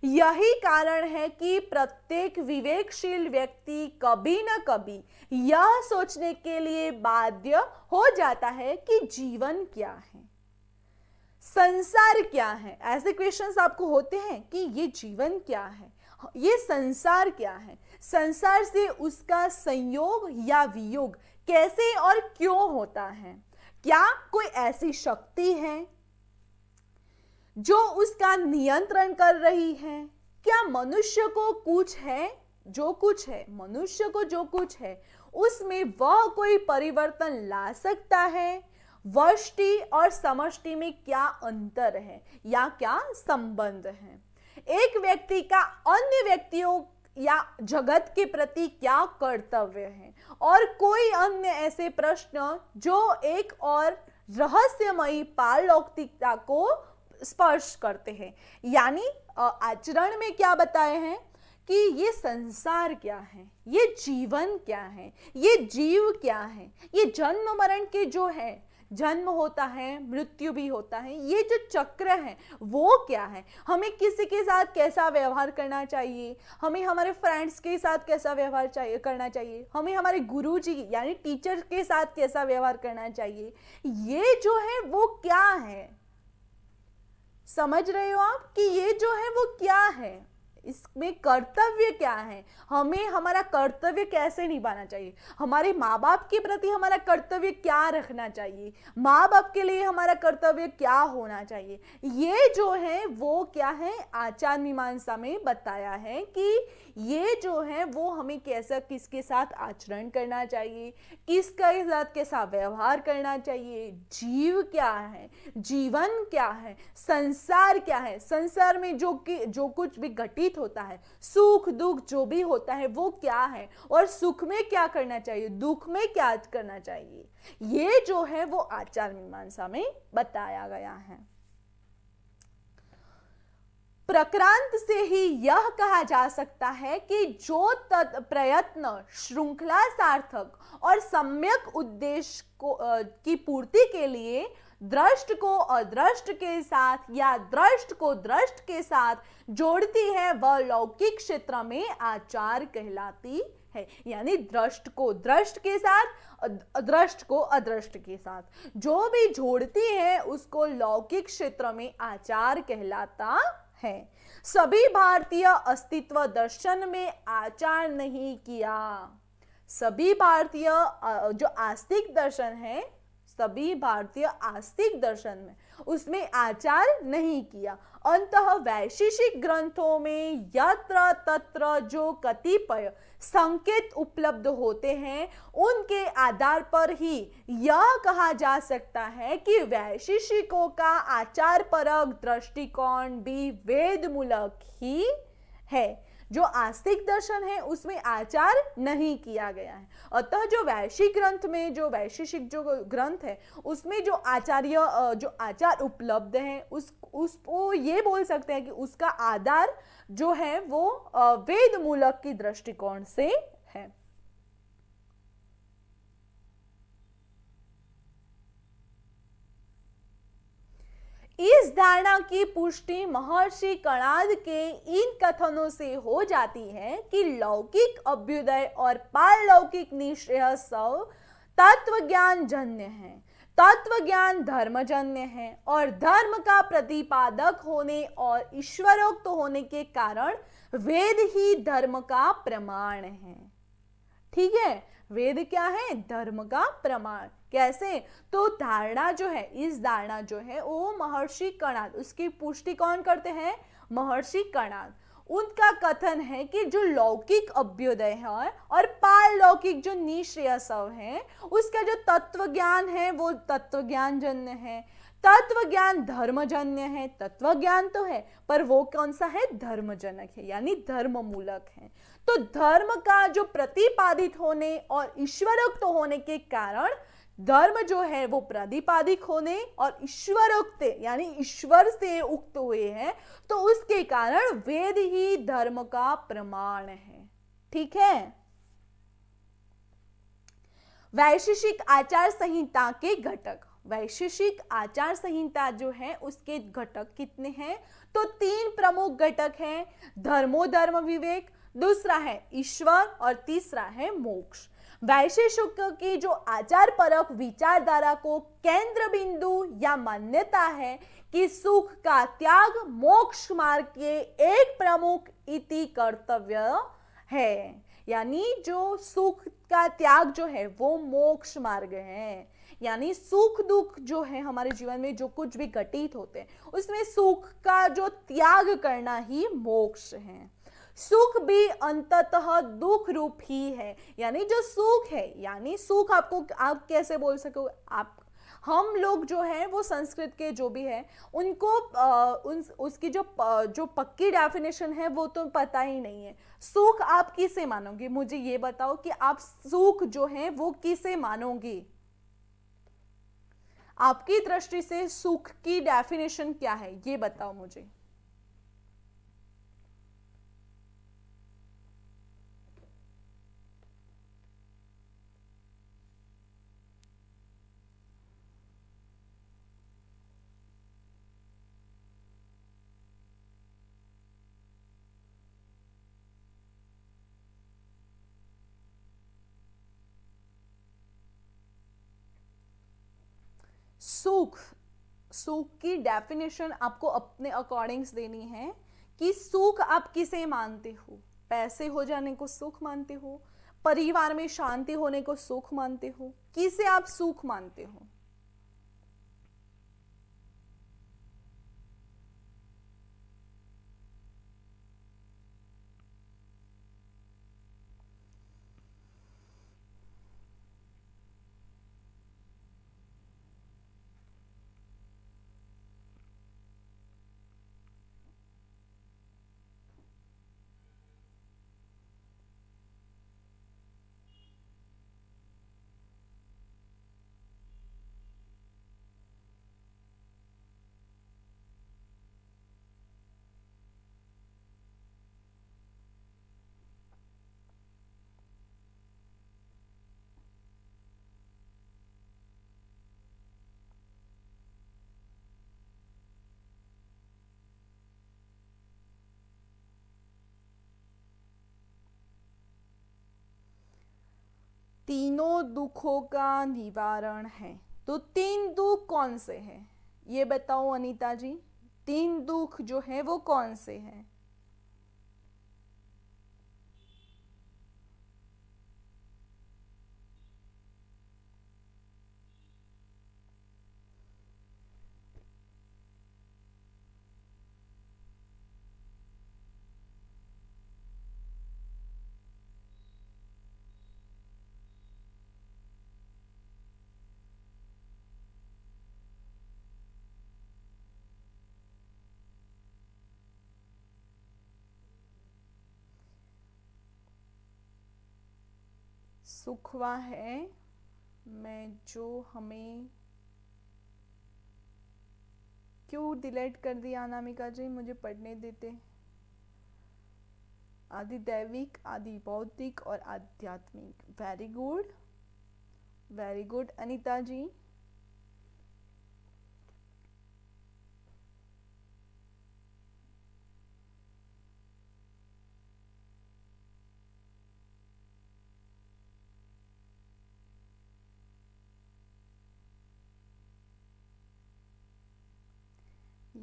यही कारण है कि प्रत्येक विवेकशील व्यक्ति कभी न कभी यह सोचने के लिए बाध्य हो जाता है कि जीवन क्या है, संसार क्या है। ऐसे क्वेश्चंस आपको होते हैं कि ये जीवन क्या है, ये संसार क्या है, संसार से उसका संयोग या वियोग कैसे और क्यों होता है, क्या कोई ऐसी शक्ति है जो उसका नियंत्रण कर रही है, क्या मनुष्य को कुछ है, जो कुछ है, मनुष्य को जो कुछ है उसमें वह कोई परिवर्तन ला सकता है, व्यष्टि और समष्टि में क्या अंतर है या क्या संबंध है, एक व्यक्ति का अन्य व्यक्तियों या जगत के प्रति क्या कर्तव्य है, और कोई अन्य ऐसे प्रश्न जो एक और रहस्यमयी पारलौकिकता को स्पर्श करते हैं। यानी आचरण में क्या बताए हैं कि ये संसार क्या है, ये जीवन क्या है, ये जीव क्या है, ये जन्म मरण के जो है, जन्म होता है मृत्यु भी होता है, ये जो चक्र है वो क्या है, हमें किसी के साथ कैसा व्यवहार करना चाहिए, हमें हमारे फ्रेंड्स के साथ कैसा व्यवहार करना चाहिए, हमें हमारे गुरुजी यानी टीचर के साथ कैसा व्यवहार करना चाहिए, ये जो है वो क्या है। समझ रहे हो आप कि ये जो है वो क्या है, इसमें कर्तव्य क्या है, हमें हमारा कर्तव्य कैसे निभाना चाहिए, हमारे माँ बाप के प्रति हमारा कर्तव्य क्या रखना चाहिए, माँ बाप के लिए हमारा कर्तव्य क्या होना चाहिए, ये जो है वो क्या है आचार मीमांसा में बताया है कि ये जो है वो हमें कैसा किसके साथ आचरण करना चाहिए, किसके साथ कैसा व्यवहार करना चाहिए, जीव क्या है, जीवन क्या है, संसार क्या है, संसार में जो कुछ भी घटित होता है, सुख दुख जो भी होता है वो क्या है, और सुख में क्या करना चाहिए, दुख में क्या करना चाहिए, ये जो है वो आचार मीमांसा में बताया गया है। प्रक्रांत से ही यह कहा जा सकता है कि जो प्रयत्न श्रृंखला सार्थक और सम्यक उद्देश्य की पूर्ति के लिए दृष्ट को अदृष्ट के साथ या दृष्ट को दृष्ट के साथ जोड़ती है वह लौकिक क्षेत्र में आचार कहलाती है। यानी दृष्ट को दृष्ट के साथ, अदृष्ट को अदृष्ट के साथ जो भी जोड़ती है उसको लौकिक क्षेत्र में आचार कहलाता है। सभी भारतीय अस्तित्व दर्शन में आचार नहीं किया। सभी भारतीय जो आस्तिक दर्शन है, सभी भारतीय आस्तिक दर्शन में उसमें आचार नहीं किया। अंततः वैशेषिक ग्रंथों में यत्र तत्र जो कतिपय संकेत उपलब्ध होते हैं उनके आधार पर ही यह कहा जा सकता है कि वैशेषिकों का आचार परक दृष्टिकोण भी वेद मूलक ही है। जो आस्तिक दर्शन है उसमें आचार नहीं किया गया है। अतः जो वैशिक ग्रंथ में, जो वैशेषिक जो ग्रंथ है उसमें जो आचार उपलब्ध है उसको ये बोल सकते हैं कि उसका आधार जो है वो वेद मूलक की दृष्टिकोण से है। इस धारणा की पुष्टि महर्षि कणाद के इन कथनों से हो जाती है कि लौकिक अभ्युदय और पारलौकिक निश्चय सब तत्व ज्ञान जन्य है, तत्व ज्ञान धर्मजन्य है और धर्म का प्रतिपादक होने और ईश्वरोक्त होने के कारण वेद ही धर्म का प्रमाण है। ठीक है, वेद क्या है? धर्म का प्रमाण। कैसे? तो धारणा जो है, इस धारणा जो है वो महर्षि कणाद, उसकी पुष्टि कौन करते हैं? महर्षि कणाद। उनका कथन है कि जो लौकिक अभ्युदय है और पारलौकिक जो निश्रेयसव है उसका जो तत्व ज्ञान है वो तत्व ज्ञान जन्य है, तत्व ज्ञान धर्मजन्य है। तत्व ज्ञान तो है पर वो कौन सा है? धर्मजनक है, यानी धर्म मूलक है। तो धर्म का जो प्रतिपादित होने और ईश्वरोक्त होने के कारण धर्म जो है वो प्रतिपादिक होने और ईश्वरोक्त यानी ईश्वर से उक्त हुए हैं, तो उसके कारण वेद ही धर्म का प्रमाण है। ठीक है। वैशेषिक आचार संहिता के घटक। वैशेषिक आचार संहिता जो है उसके घटक कितने हैं? तो 3 प्रमुख घटक हैं। धर्मोधर्म विवेक, दूसरा है ईश्वर और तीसरा है मोक्ष। वैशेषिकों की जो आचार परक विचारधारा को केंद्र बिंदु या मान्यता है कि सुख का त्याग मोक्ष मार्ग के एक प्रमुख इति कर्तव्य है, यानी जो सुख का त्याग जो है वो मोक्ष मार्ग है। यानी सुख दुख जो है हमारे जीवन में जो कुछ भी घटित होते हैं उसमें सुख का जो त्याग करना ही मोक्ष है। सुख भी अंततः दुख रूप ही है, यानी जो सुख है, यानी सुख आपको आप कैसे बोल सको, आप हम लोग जो है वो संस्कृत के जो भी है उनको उसकी जो पक्की डेफिनेशन है वो तो पता ही नहीं है। सुख आप किसे मानोगे? मुझे ये बताओ कि आप सुख जो है वो किसे मानोगे? आपकी दृष्टि से सुख की डेफिनेशन क्या है ये बताओ मुझे। सुख, सुख की डेफिनेशन आपको अपने अकॉर्डिंग्स देनी है कि सुख आप किसे मानते हो। पैसे हो जाने को सुख मानते हो, परिवार में शांति होने को सुख मानते हो, किसे आप सुख मानते हो? तीनों दुखों का निवारण है, तो 3 दुख कौन से हैं ये बताओ अनीता जी। 3 दुख जो है वो कौन से हैं? सुखवा है मैं जो हमें क्यों डिलीट कर दिया अनामिका जी, मुझे पढ़ने देते। आदि दैविक, आदि भौतिक और आध्यात्मिक। Very good, very good Anita ji.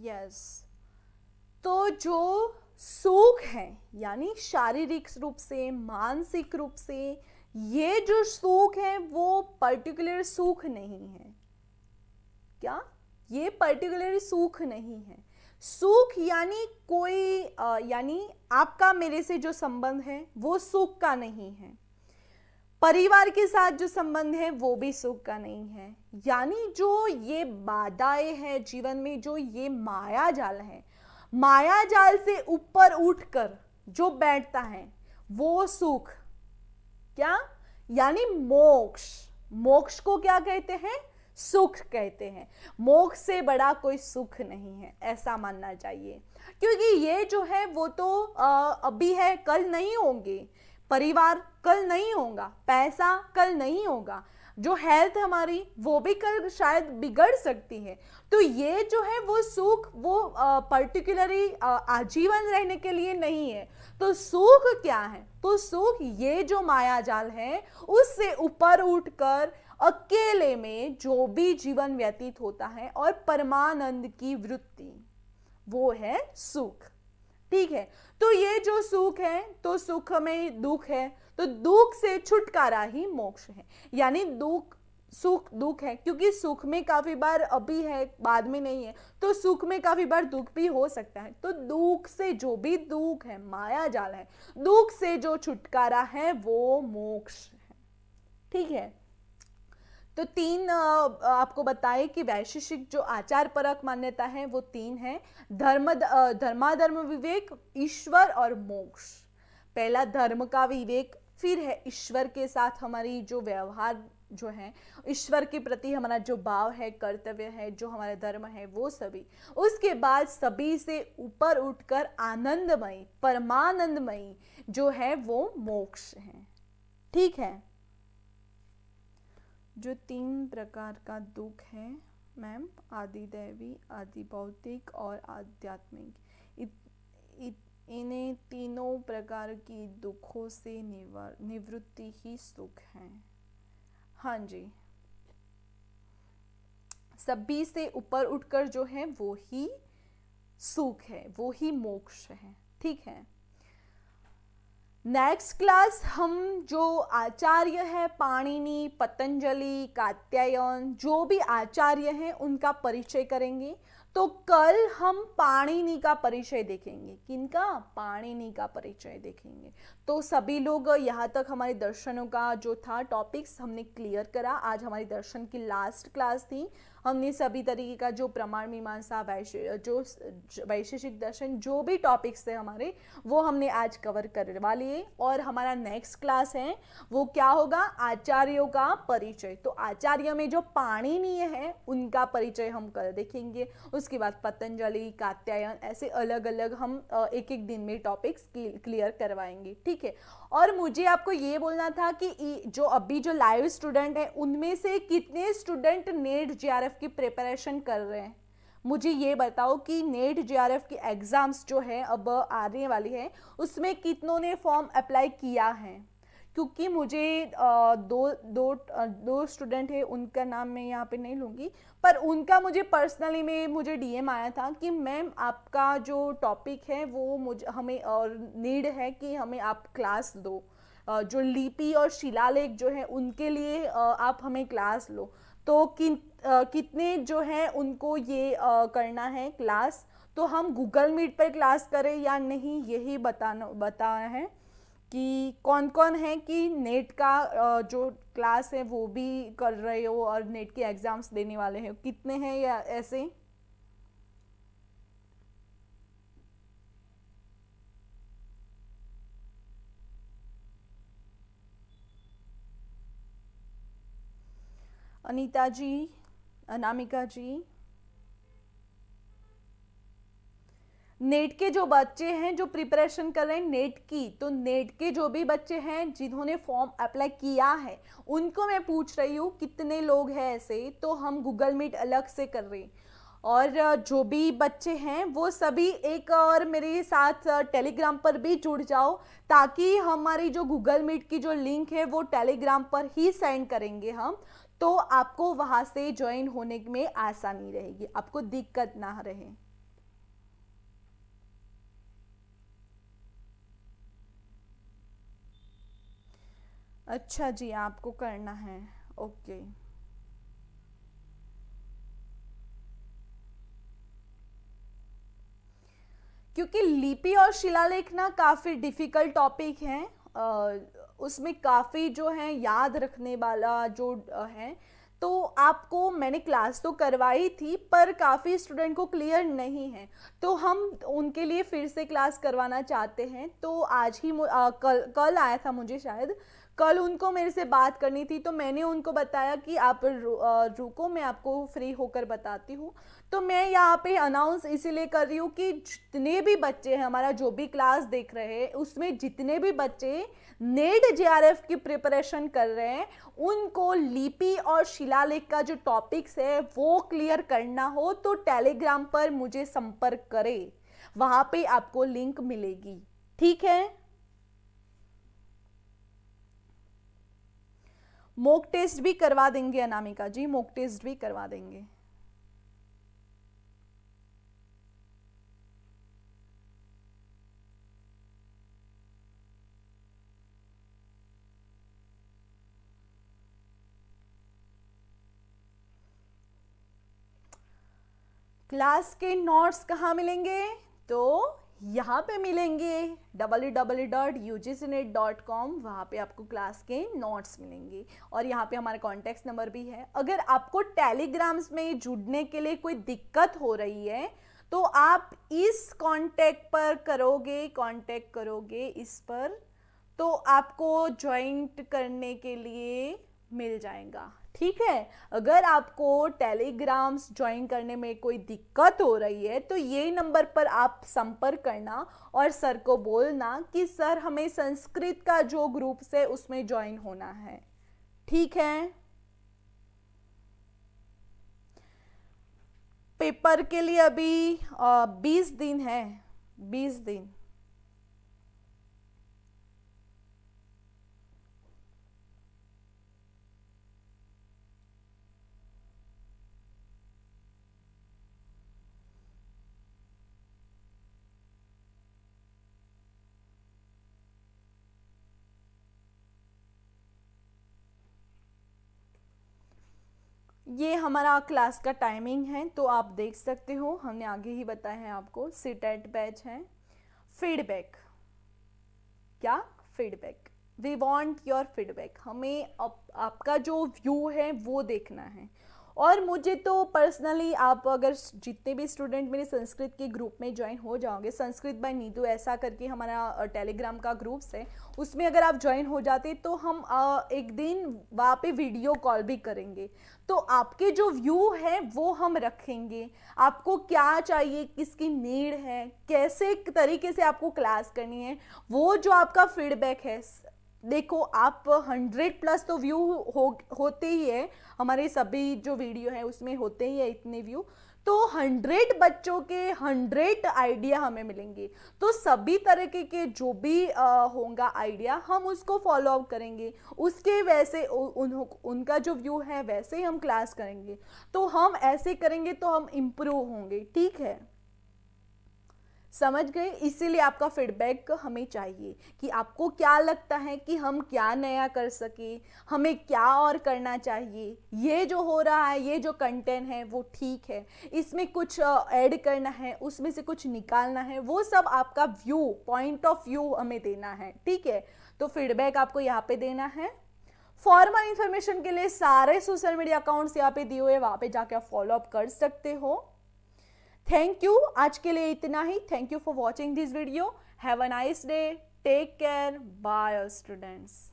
Yes, तो जो सुख है यानी शारीरिक रूप से, मानसिक रूप से, ये जो सुख है वो पर्टिकुलर सुख नहीं है। क्या? ये पर्टिकुलर सुख नहीं है। सुख यानी कोई यानी आपका मेरे से जो संबंध है वो सुख का नहीं है। परिवार के साथ जो संबंध है वो भी सुख का नहीं है। यानी जो ये बाधाएं हैं जीवन में, जो ये माया जाल है, माया जाल से ऊपर उठकर जो बैठता है वो सुख। क्या? यानी मोक्ष। मोक्ष को क्या कहते हैं? सुख कहते हैं। मोक्ष से बड़ा कोई सुख नहीं है, ऐसा मानना चाहिए। क्योंकि ये जो है वो तो अभी है, कल नहीं होंगे। परिवार कल नहीं होगा, पैसा कल नहीं होगा, जो हेल्थ हमारी वो भी कल शायद बिगड़ सकती है। तो ये जो है वो सुख वो पर्टिकुलरली आजीवन रहने के लिए नहीं है। तो सुख क्या है? तो सुख ये जो माया जाल है उससे ऊपर उठकर अकेले में जो भी जीवन व्यतीत होता है और परमानंद की वृत्ति, वो है सुख। ठीक है, तो ये जो सुख है, तो सुख में दुख है, तो दुख से छुटकारा ही मोक्ष है। यानी दुख सुख दुख है, क्योंकि सुख में काफी बार अभी है बाद में नहीं है, तो सुख में काफी बार दुख भी हो सकता है। तो दुख से जो भी दुख है माया जाल है, दुख से जो छुटकारा है वो मोक्ष है। ठीक है, तो तीन आपको बताए कि वैशेषिक जो आचार परक मान्यता है वो तीन है, धर्माधर्म विवेक, ईश्वर और मोक्ष। पहला धर्म का विवेक, फिर है ईश्वर के साथ हमारी जो व्यवहार जो है, ईश्वर के प्रति हमारा जो भाव है, कर्तव्य है, जो हमारा धर्म है वो सभी। उसके बाद सभी से ऊपर उठकर आनंदमयी परमानंदमयी जो है वो मोक्ष है। ठीक है, जो तीन प्रकार का दुख है मैम, आदि दैवी, आदि भौतिक और आध्यात्मिक, इन्हें तीनों प्रकार की दुखों से निवृत्ति ही सुख है। हाँ जी, सभी से ऊपर उठकर जो है वो ही सुख है, वो ही मोक्ष है। ठीक है, नेक्स्ट क्लास हम जो आचार्य है पाणिनि, पतंजलि, कात्यायन, जो भी आचार्य हैं उनका परिचय करेंगे। तो कल हम पाणिनि का परिचय देखेंगे। किनका? पाणिनि का परिचय देखेंगे। तो सभी लोग यहाँ तक हमारे दर्शनों का जो था टॉपिक्स हमने क्लियर करा। आज हमारी दर्शन की लास्ट क्लास थी। हमने सभी तरीके का जो प्रमाण मीमांसा, जो वैशेषिक दर्शन, जो भी टॉपिक्स थे हमारे, वो हमने आज कवर करवा लिए। और हमारा नेक्स्ट क्लास है वो क्या होगा? आचार्यों का परिचय। तो आचार्य में जो पाणिनीय है उनका परिचय हम कल देखेंगे। उसके बाद पतंजलि, कात्यायन, ऐसे अलग अलग हम एक एक दिन में टॉपिक्स क्लियर करवाएंगे। ठीक है, और मुझे आपको ये बोलना था कि जो अभी जो लाइव स्टूडेंट है उनमें से कितने स्टूडेंट नेट जेआरएफ की प्रिपरेशन कर रहे हैं? मुझे ये बताओ कि नेट जेआरएफ की एग्जाम्स जो है अब आने वाली है, उसमें कितनों ने फॉर्म अप्लाई किया है? क्योंकि मुझे दो स्टूडेंट है, उनका नाम मैं यहाँ पे नहीं लूँगी, पर उनका मुझे पर्सनली में मुझे डीएम आया था कि मैम आपका जो टॉपिक है वो मुझे हमें और नीड है कि हमें आप क्लास दो। जो लिपि और शिलालेख जो है उनके लिए आप हमें क्लास लो। तो कितने जो है उनको ये करना है क्लास, तो हम गूगल मीट पर क्लास करें या नहीं, यही बताना है कि कौन कौन है कि नेट का जो क्लास है वो भी कर रहे हो और नेट के एग्जाम्स देने वाले हैं, कितने हैं या ऐसे? अनीता जी, अनामिका जी, नेट के जो बच्चे हैं जो प्रिपरेशन कर रहे हैं नेट की, तो नेट के जो भी बच्चे हैं जिन्होंने फॉर्म अप्लाई किया है उनको मैं पूछ रही हूँ कितने लोग हैं ऐसे। तो हम गूगल मीट अलग से कर रहे हैं, और जो भी बच्चे हैं वो सभी एक और मेरे साथ टेलीग्राम पर भी जुड़ जाओ, ताकि हमारी जो गूगल मीट की जो लिंक है वो टेलीग्राम पर ही सेंड करेंगे हम, तो आपको वहाँ से ज्वाइन होने में आसानी रहेगी, आपको दिक्कत ना रहे। अच्छा जी, आपको करना है, ओके। क्योंकि लिपि और शिलालेख ना काफ़ी डिफ़िकल्ट टॉपिक हैं, उसमें काफ़ी जो है याद रखने वाला जो है, तो आपको मैंने क्लास तो करवाई थी पर काफ़ी स्टूडेंट को क्लियर नहीं है, तो हम उनके लिए फिर से क्लास करवाना चाहते हैं। तो आज ही कल आया था मुझे शायद कल उनको मेरे से बात करनी थी, तो मैंने उनको बताया कि आप रुको, मैं आपको फ्री होकर बताती हूँ। तो मैं यहाँ पे अनाउंस इसीलिए कर रही हूँ कि जितने भी बच्चे हैं, हमारा जो भी क्लास देख रहे हैं, उसमें जितने भी बच्चे नेट जेआरएफ की प्रिपरेशन कर रहे हैं, उनको लिपि और शिलालेख का जो टॉपिक्स है वो क्लियर करना हो तो टेलीग्राम पर मुझे संपर्क करें, वहां पे आपको लिंक मिलेगी। ठीक है। मॉक टेस्ट भी करवा देंगे अनामिका जी, मॉक टेस्ट भी करवा देंगे। क्लास के नोट्स कहाँ मिलेंगे? तो यहाँ पे मिलेंगे www.ugcnet.com, वहाँ पे आपको क्लास के नोट्स मिलेंगे और यहाँ पे हमारा कॉन्टेक्ट नंबर भी है। अगर आपको टेलीग्राम्स में जुड़ने के लिए कोई दिक्कत हो रही है तो आप इस कांटेक्ट करोगे इस पर, तो आपको ज्वाइंट करने के लिए मिल जाएगा। ठीक है। अगर आपको टेलीग्राम्स ज्वाइन करने में कोई दिक्कत हो रही है तो ये नंबर पर आप संपर्क करना और सर को बोलना कि सर हमें संस्कृत का जो ग्रुप है उसमें ज्वाइन होना है। ठीक है। पेपर के लिए अभी 20 दिन है, 20 दिन। ये हमारा क्लास का टाइमिंग है, तो आप देख सकते हो, हमने आगे ही बताया है आपको। सीटेट बैच है। फीडबैक, क्या feedback? We want your feedback. हमें आपका जो व्यू है वो देखना है। और मुझे तो पर्सनली, आप अगर जितने भी स्टूडेंट मेरे संस्कृत के ग्रुप में ज्वाइन हो जाओगे, संस्कृत बाय नीतू ऐसा करके हमारा टेलीग्राम का ग्रुप्स है, उसमें अगर आप ज्वाइन हो जाते तो हम एक दिन वहाँ पे वीडियो कॉल भी करेंगे। तो आपके जो व्यू है वो हम रखेंगे, आपको क्या चाहिए, किसकी नीड है, कैसे तरीके से आपको क्लास करनी है, वो जो आपका फीडबैक है। देखो, आप 100+ तो व्यू होते ही है, हमारे सभी जो वीडियो है उसमें होते ही है इतने व्यू, तो 100 बच्चों के 100 आइडिया हमें मिलेंगे। तो सभी तरीके के जो भी होगा आइडिया, हम उसको फॉलो अप करेंगे, उसके वैसे उनका जो व्यू है वैसे ही हम क्लास करेंगे। तो हम ऐसे करेंगे तो हम इम्प्रूव होंगे। ठीक है, समझ गए? इसीलिए आपका फीडबैक हमें चाहिए कि आपको क्या लगता है कि हम क्या नया कर सके, हमें क्या और करना चाहिए, ये जो हो रहा है, ये जो कंटेंट है वो ठीक है, इसमें कुछ ऐड करना है, उसमें से कुछ निकालना है, वो सब आपका व्यू, पॉइंट ऑफ व्यू हमें देना है। ठीक है, तो फीडबैक आपको यहाँ पे देना है। फॉर्मल इंफॉर्मेशन के लिए सारे सोशल मीडिया अकाउंट्स यहाँ पे दिए हुए, वहाँ पे जाके आप फॉलो अप कर सकते हो। थैंक यू, आज के लिए इतना ही। Thank you for watching this video. Have a nice day, take care, bye students.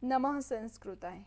नमः संस्कृताय।